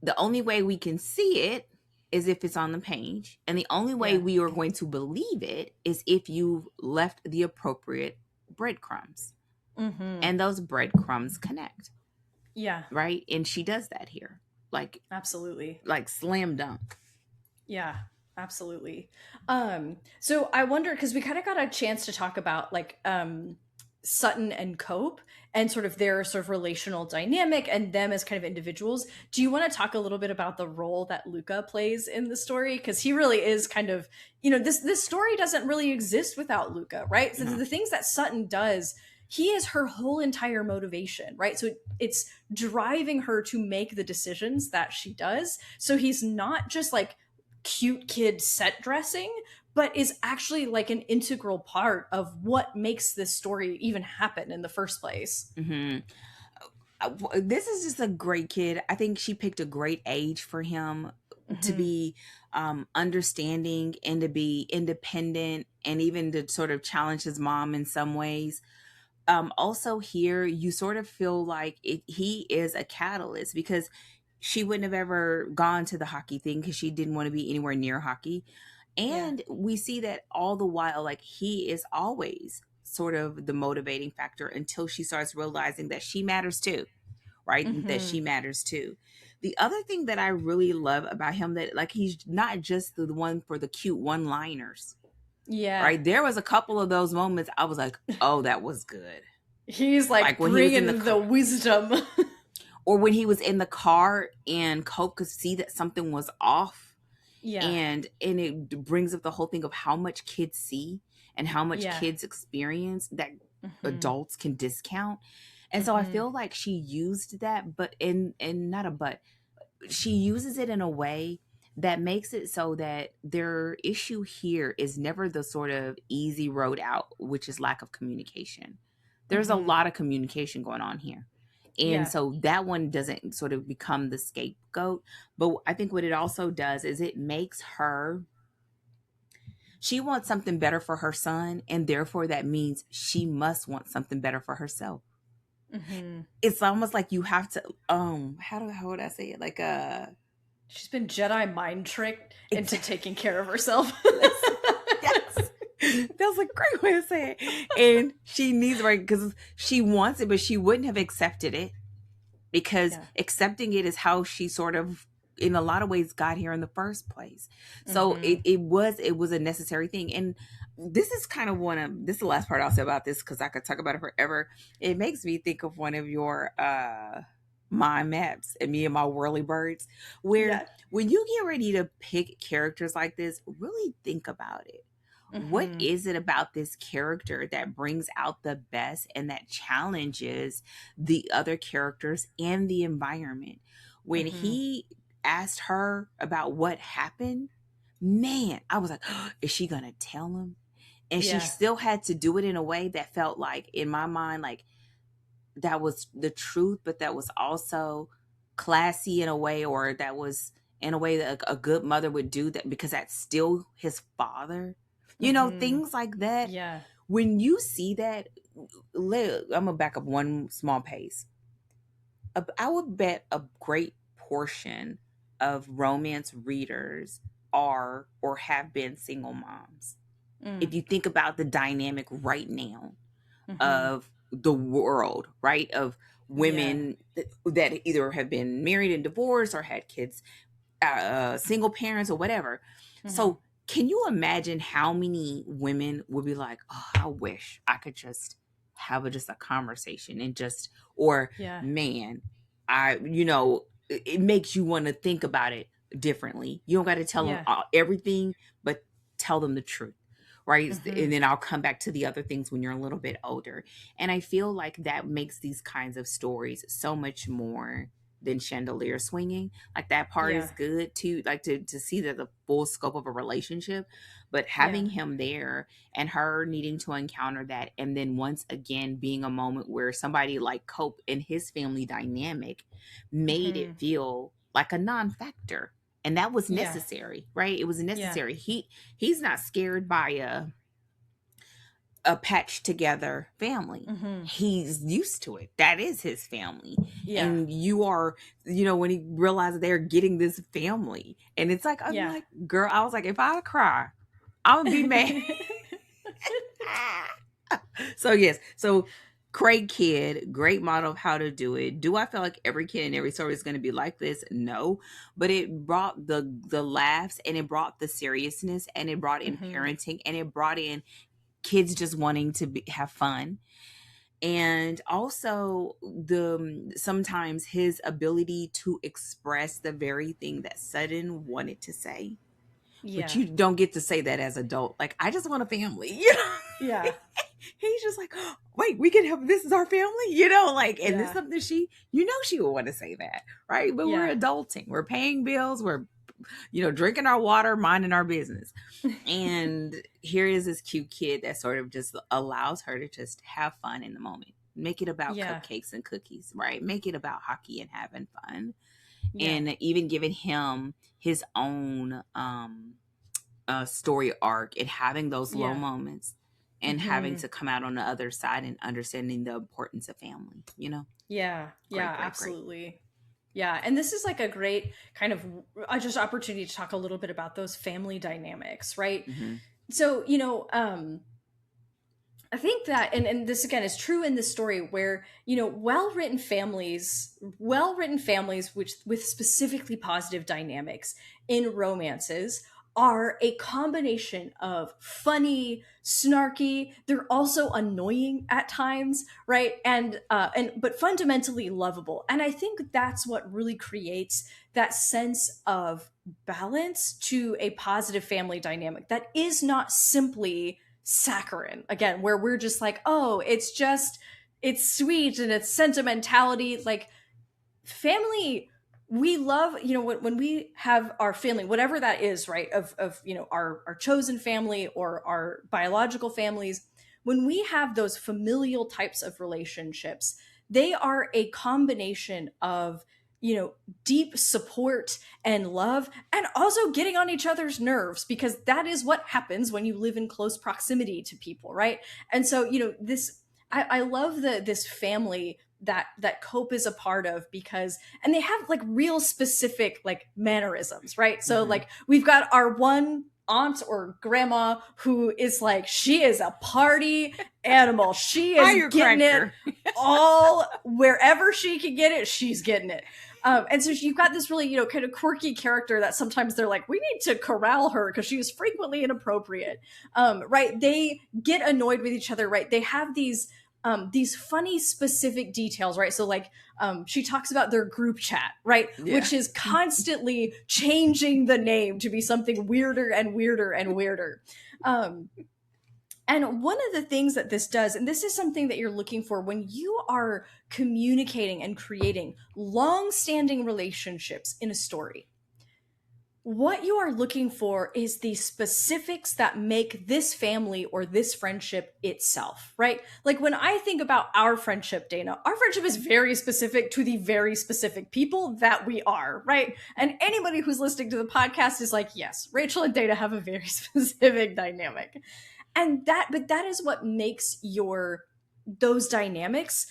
The only way we can see it is if it's on the page. And the only way Yeah. we are going to believe it is if you've left the appropriate breadcrumbs. Mm-hmm. And those breadcrumbs connect, Yeah. right? And she does that here. Like Absolutely. like slam dunk. Yeah, absolutely. So I wonder, because we kind of got a chance to talk about like Sutton and Cope and sort of their sort of relational dynamic and them as kind of individuals. Do you want to talk a little bit about the role that Luca plays in the story? Because he really is kind of, this story doesn't really exist without Luca, right? So No. the things that Sutton does, he is her whole entire motivation, right? So it's driving her to make the decisions that she does. So he's not just like cute kid set dressing, but is actually like an integral part of what makes this story even happen in the first place. Mm-hmm. This is just a great kid. I think she picked a great age for him to Mm-hmm. be understanding and to be independent and even to sort of challenge his mom in some ways. Also, here you sort of feel like he is a catalyst because she wouldn't have ever gone to the hockey thing because she didn't want to be anywhere near hockey. Yeah. And we see that all the while, like he is always sort of the motivating factor until she starts realizing that she matters too, right? That Mm-hmm. she matters too. The other thing that I really love about him that like he's not just the one for the cute one-liners, Yeah. right? There was a couple of those moments I was like, "Oh, that was good." He's Like like when he was in the bringing the car, wisdom. or when he was in the car and Cope could see that something was off, Yeah. and it brings up the whole thing of how much kids see and how much Yeah. kids experience that Mm-hmm. adults can discount. And so I Mm-hmm. feel like she used that, but in not a but she uses it in a way that makes it so that their issue here is never the sort of easy road out, which is lack of communication. There's a Mm-hmm. lot of communication going on here. And Yeah. so that one doesn't sort of become the scapegoat. But I think what it also does is it makes her, she wants something better for her son. And therefore, that means she must want something better for herself. Mm-hmm. It's almost like you have to, how would I say it? Like, She's been Jedi mind tricked into exactly. taking care of herself. Yes. Yes. That was a great way to say it. And she needs, right, because she wants it, but she wouldn't have accepted it because Yeah. accepting it is how she sort of in a lot of ways got here in the first place. So Mm-hmm. it was a necessary thing. And this is kind of this is the last part I'll say about this because I could talk about it forever. It makes me think of one of your mind maps and me and my whirly birds, where Yeah. when you get ready to pick characters like this, really think about it. What Mm-hmm. is it about this character that brings out the best and that challenges the other characters and the environment? When Mm-hmm. he asked her about what happened, man, I was like, is she going to tell him? And she Yeah. still had to do it in a way that felt like, in my mind, like that was the truth, but that was also classy in a way, or that was in a way that a good mother would do that because that's still his father. You know, Mm-hmm. things like that. Yeah. When you see that, I'm gonna back up one small pace. I would bet a great portion of romance readers are or have been single moms. Mm. If you think about the dynamic right now Mm-hmm. of the world, right? Of Yeah. women that either have been married and divorced or had kids, single parents or whatever. Mm-hmm. So, can you imagine how many women would be like, "Oh, I wish I could just have just a conversation and just," or Yeah. "Man, it makes you want to think about it differently. You don't got to tell them Yeah. everything, but tell them the truth." Right. Mm-hmm. And then I'll come back to the other things when you're a little bit older. And I feel like that makes these kinds of stories so much more than chandelier swinging. Like that part is Yeah. good too, like to see that the full scope of a relationship, but Yeah. having him there and her needing to encounter that, and then once again being a moment where somebody like Cope and his family dynamic made Mm-hmm. it feel like a non-factor. And that was Yeah. necessary, right? It was Yeah. necessary. He's not scared by a patched together family. Mm-hmm. He's used to it. That is his family. Yeah. And you are, when he realizes they're getting this family, and it's like, I'm Yeah. like, girl, I was like, if I cry, I'm gonna be mad. So yes, so great kid, great model of how to do it. Do I feel like every kid in every story is going to be like this? No, but it brought the laughs, and it brought the seriousness, and it brought in parenting, and it brought in kids just wanting to have fun. And also sometimes his ability to express the very thing that Sutton wanted to say. Yeah. But you don't get to say that as adult. Like, I just want a family. Yeah. He's just like, oh, wait, we can have, this is our family, like, and this is Yeah. something she would want to say that, right? But we're adulting, we're paying bills, we're, drinking our water, minding our business. And here is this cute kid that sort of just allows her to just have fun in the moment. Make it about cupcakes and cookies, right? Make it about hockey and having fun. Yeah. And even giving him his own story arc, and having those low moments, and having to come out on the other side and understanding the importance of family, Yeah. Great, Absolutely. Great. Yeah. And this is like a great kind of just opportunity to talk a little bit about those family dynamics, right? Mm-hmm. So, I think that, and this again is true in this story where, well-written families which with specifically positive dynamics in romances are a combination of funny, snarky, they're also annoying at times, right? And but fundamentally lovable. And I think that's what really creates that sense of balance to a positive family dynamic that is not simply saccharine, again, where we're just like, oh, it's sweet and it's sentimentality. Like, family, we love, when we have our family, whatever that is, right, of our chosen family or our biological families, when we have those familial types of relationships, they are a combination of deep support and love, and also getting on each other's nerves, because that is what happens when you live in close proximity to people, right? And so this, I love this family that Cope is a part of, because, and they have like real specific like mannerisms, right? So like, we've got our one aunt or grandma who is like, she is a party animal. She is getting it all, wherever she can get it, she's getting it. And so you've got this really, kind of quirky character that sometimes they're like, we need to corral her because she is frequently inappropriate, right? They get annoyed with each other, right? They have these funny specific details, right? So like, she talks about their group chat, right? Yeah. Which is constantly changing the name to be something weirder and weirder and weirder. And one of the things that this does, and this is something that you're looking for when you are communicating and creating long-standing relationships in a story, what you are looking for is the specifics that make this family or this friendship itself, right? Like, when I think about our friendship, Dana, our friendship is very specific to the very specific people that we are, right? And anybody who's listening to the podcast is like, yes, Rachel and Dana have a very specific dynamic. But that is what makes those dynamics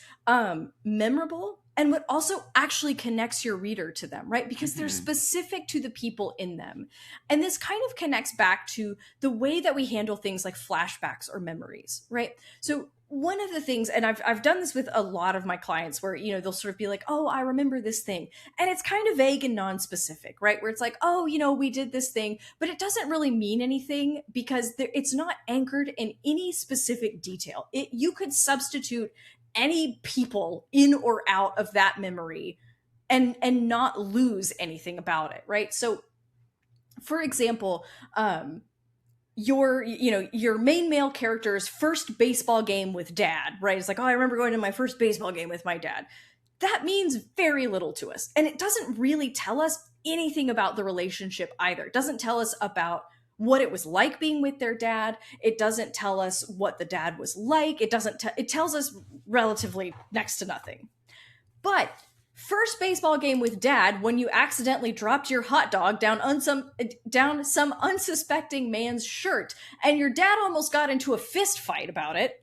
memorable, and what also actually connects your reader to them, right? Because they're specific to the people in them. And this kind of connects back to the way that we handle things like flashbacks or memories, right? So one of the things, and I've done this with a lot of my clients, where they'll sort of be like, oh, I remember this thing, and it's kind of vague and non-specific, right? Where it's like, oh, we did this thing, but it doesn't really mean anything because it's not anchored in any specific detail. You could substitute any people in or out of that memory and not lose anything about it, right? So for example, your main male character's first baseball game with dad, right? It's like, oh, I remember going to my first baseball game with my dad. That means very little to us. And it doesn't really tell us anything about the relationship either. It doesn't tell us about what it was like being with their dad. It doesn't tell us what the dad was like. It tells us relatively next to nothing. But first baseball game with dad when you accidentally dropped your hot dog down some unsuspecting man's shirt and your dad almost got into a fist fight about it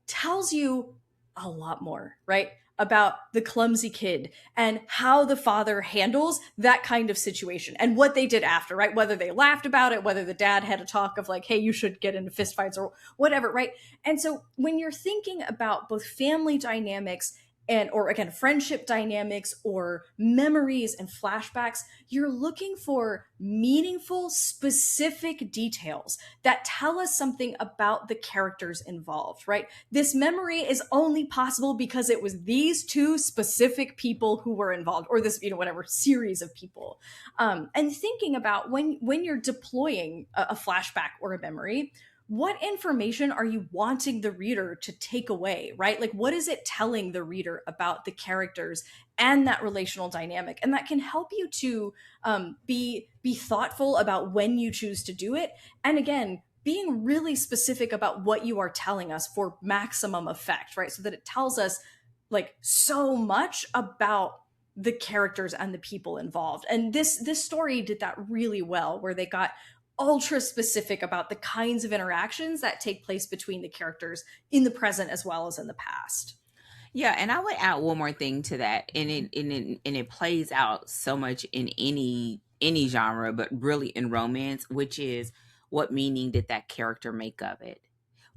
tells you a lot more, right? About the clumsy kid and how the father handles that kind of situation and what they did after, right? Whether they laughed about it, whether the dad had a talk of like, hey, you should get into fistfights or whatever, right? And so when you're thinking about both family dynamics and or again friendship dynamics or memories and flashbacks, you're looking for meaningful specific details that tell us something about the characters involved, right? This memory is only possible because it was these two specific people who were involved, or this, whatever series of people. And thinking about when you're deploying a flashback or a memory, what information are you wanting the reader to take away, right? Like, what is it telling the reader about the characters and that relational dynamic? And that can help you to be thoughtful about when you choose to do it. And again, being really specific about what you are telling us for maximum effect, right? So that it tells us like so much about the characters and the people involved. And this story did that really well, where they got ultra specific about the kinds of interactions that take place between the characters in the present as well as in the past. Yeah, and I would add one more thing to that, and it plays out so much in any genre, but really in romance, which is what meaning did that character make of it,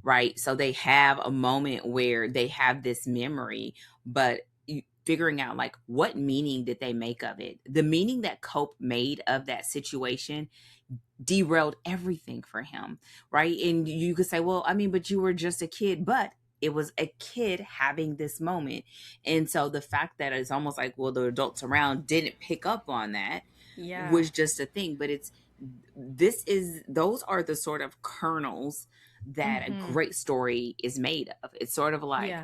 right? So they have a moment where they have this memory, but figuring out like what meaning did they make of it? The meaning that Cope made of that situation derailed everything for him, right? And you could say, well, I mean, but you were just a kid, but it was a kid having this moment. And so the fact that it's almost like, well, the adults around didn't pick up on that was just a thing. But those are the sort of kernels that a great story is made of. It's sort of like,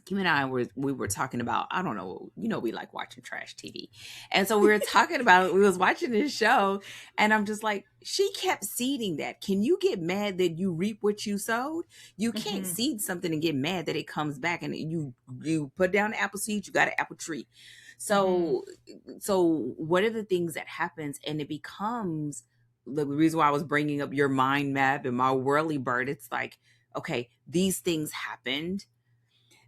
Kim and I we were talking about, I don't know, we like watching trash TV. And so we were talking about, we was watching this show and I'm just like, she kept seeding that. Can you get mad that you reap what you sowed? You can't seed something and get mad that it comes back and you put down the apple seed, you got an apple tree. So what are the things that happens? And it becomes the reason why I was bringing up your mind map and my whirly bird. It's like, okay, these things happened.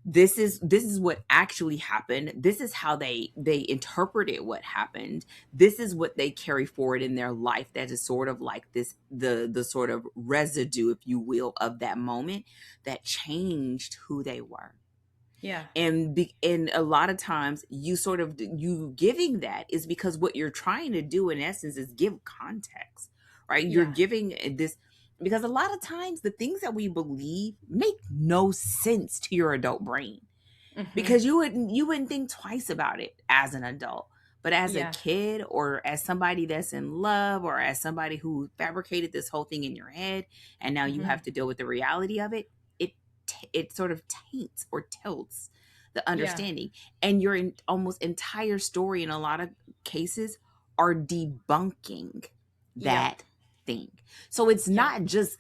This is what actually happened. This is how they interpreted what happened. This is what they carry forward in their life. That is sort of like this, the sort of residue, if you will, of that moment that changed who they were. Yeah. And a lot of times you giving that is because what you're trying to do in essence is give context, right? You're giving this, because a lot of times the things that we believe make no sense to your adult brain, because you wouldn't think twice about it as an adult. But as a kid, or as somebody that's in love, or as somebody who fabricated this whole thing in your head, and now you have to deal with the reality of it, it sort of taints or tilts the understanding. And your almost entire story in a lot of cases are debunking that thing. So it's not just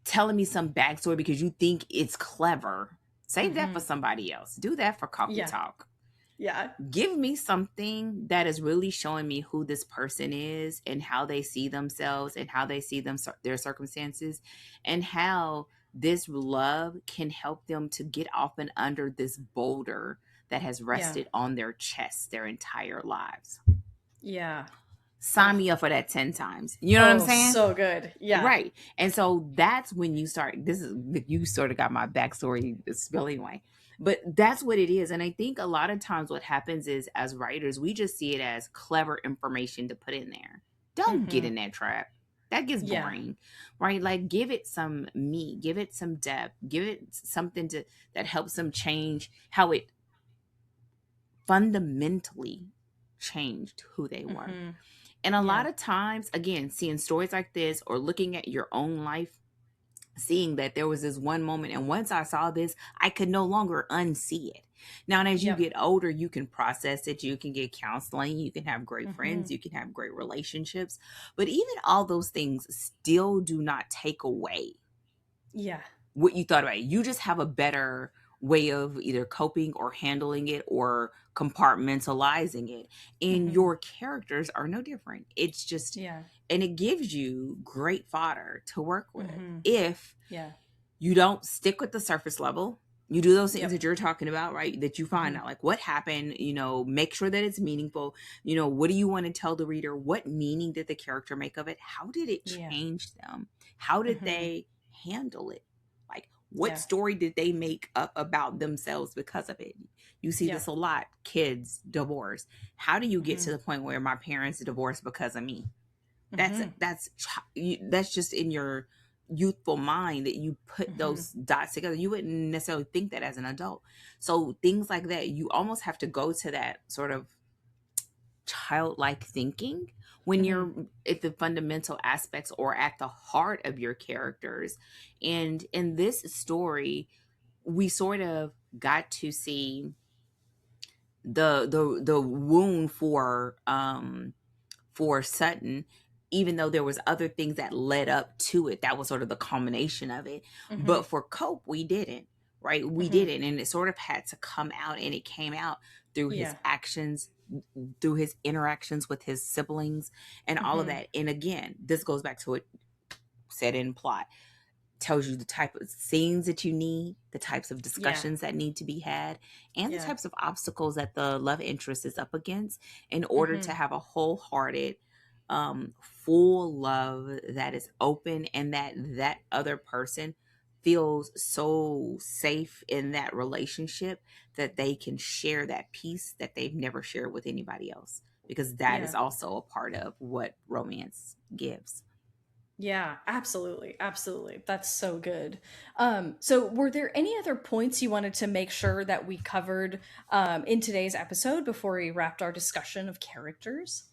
telling me some backstory because you think it's clever. Save that for somebody else. Do that for coffee talk. Yeah. Give me something that is really showing me who this person is and how they see themselves and how they see their circumstances, and how this love can help them to get off and under this boulder that has rested on their chest their entire lives. Yeah. Sign me up for that 10 times. You know what I'm saying? So good. Yeah. Right. And so that's when you start, you sort of got my backstory spilling away. But that's what it is. And I think a lot of times what happens is, as writers, we just see it as clever information to put in there. Don't get in that trap. That gets boring, right? Like, give it some meat, give it some depth, give it something that helps them change how it fundamentally changed who they were. And a lot of times, again, seeing stories like this or looking at your own life, seeing that there was this one moment, and once I saw this, I could no longer unsee it. Now, and as you get older, you can process it. You can get counseling. You can have great friends. You can have great relationships. But even all those things still do not take away what you thought about it. You just have a better way of either coping or handling it or compartmentalizing it. And Mm-hmm. your characters are no different. It's just, Yeah. and it gives you great fodder to work with Mm-hmm. if Yeah. you don't stick with the surface level. You do those things Yep. that you're talking about, right? That you find Mm-hmm. out like what happened, make sure that it's meaningful. What do you want to tell the reader? What meaning did the character make of it? How did it Yeah. change them? How did Mm-hmm. they handle it? Like, what Yeah. story did they make up about themselves because of it? You see Yeah. this a lot. Kids, divorce. How do you get Mm-hmm. to the point where my parents divorced because of me? That's Mm-hmm. that's just in your youthful mind that you put Mm-hmm. those dots together. You wouldn't necessarily think that as an adult. So things like that, you almost have to go to that sort of childlike thinking when Mm-hmm. you're at the fundamental aspects or at the heart of your characters. And in this story, we sort of got to see the wound for Sutton, even though there was other things that led up to it. That was sort of the culmination of it. Mm-hmm. But for Cope, we didn't, right? We Mm-hmm. didn't. And it sort of had to come out, and it came out through his Yeah. actions, through his interactions with his siblings and all of Mm-hmm. that. And again, this goes back to what said in plot, tells you the type of scenes that you need, the types of Yeah. discussions that need to be had, and the Yeah. types of obstacles that the love interest is up against in order Mm-hmm. to have a wholehearted, full love that is open, and that other person feels so safe in that relationship that they can share that peace that they've never shared with anybody else, because that is Yeah. also a part of what romance gives. Yeah, absolutely. Absolutely. That's so good. So were there any other points you wanted to make sure that we covered in today's episode before we wrapped our discussion of characters?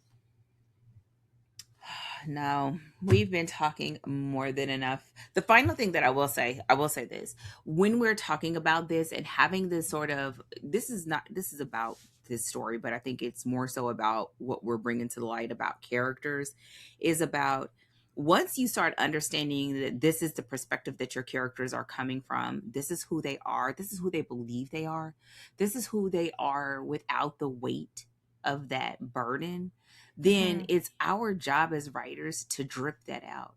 No, we've been talking more than enough. The final thing that I will say this. When we're talking about this and having this sort of, this is about this story, but I think it's more so about what we're bringing to the light about characters, is about once you start understanding that this is the perspective that your characters are coming from, this is who they are, this is who they believe they are, this is who they are without the weight of that burden, then Mm-hmm. it's our job as writers to drip that out,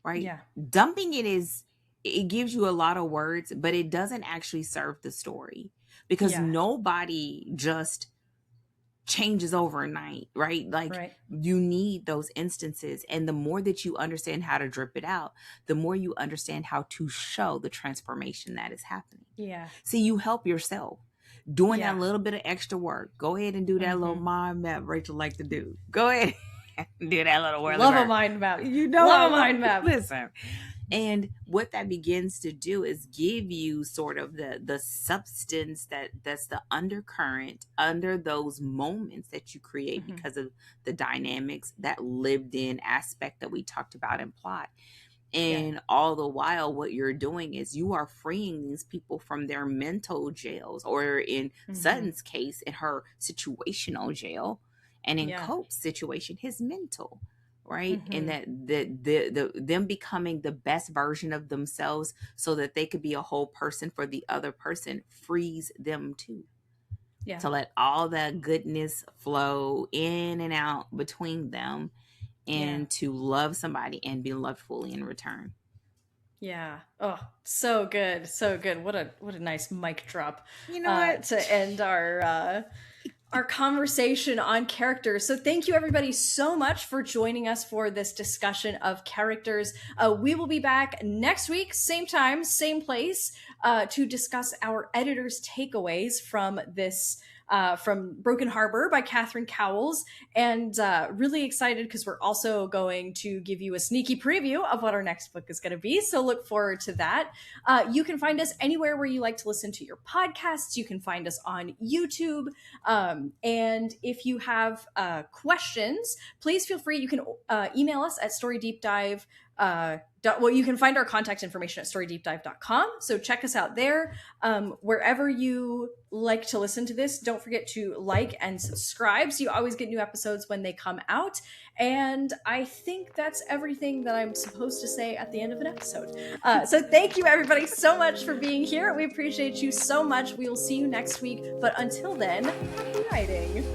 right? Yeah. Dumping it gives you a lot of words, but it doesn't actually serve the story, because Yeah. nobody just changes overnight, right? Like, Right. you need those instances, and the more that you understand how to drip it out, the more you understand how to show the transformation that is happening. Yeah. See, you help yourself doing that Yeah. little bit of extra work. Go ahead and do that little Mm-hmm. mind map Rachel like to do. Go ahead and do that little world of Love a art. mind map. You know, Love a mind map. listen. And what that begins to do is give you sort of the substance that's the undercurrent under those moments that you create, Mm-hmm. because of the dynamics, that lived in aspect that we talked about in plot. Yeah. And all the while, what you're doing is you are freeing these people from their mental jails, or in Mm-hmm. Sutton's case, in her situational jail, and in Yeah. Cope's situation, his mental, right? Mm-hmm. And that the them becoming the best version of themselves so that they could be a whole person for the other person frees them too. Yeah. To let all that goodness flow in and out between them, and Yeah. to love somebody and be loved fully in return. Yeah. Oh, so good. So good. What a nice mic drop You know what? to end our conversation on characters. So thank you everybody so much for joining us for this discussion of characters. We will be back next week, same time, same place, to discuss our editor's takeaways from this from Broken Harbor by Catherine Cowles. And really excited because we're also going to give you a sneaky preview of what our next book is going to be. So look forward to that. You can find us anywhere where you like to listen to your podcasts. You can find us on YouTube. And if you have questions, please feel free. You can email us at storydeepdive well, you can find our contact information at storydeepdive.com. So check us out there. Wherever you like to listen to this, don't forget to like and subscribe so you always get new episodes when they come out. And I think that's everything that I'm supposed to say at the end of an episode. So thank you, everybody, so much for being here. We appreciate you so much. We will see you next week. But until then, happy writing.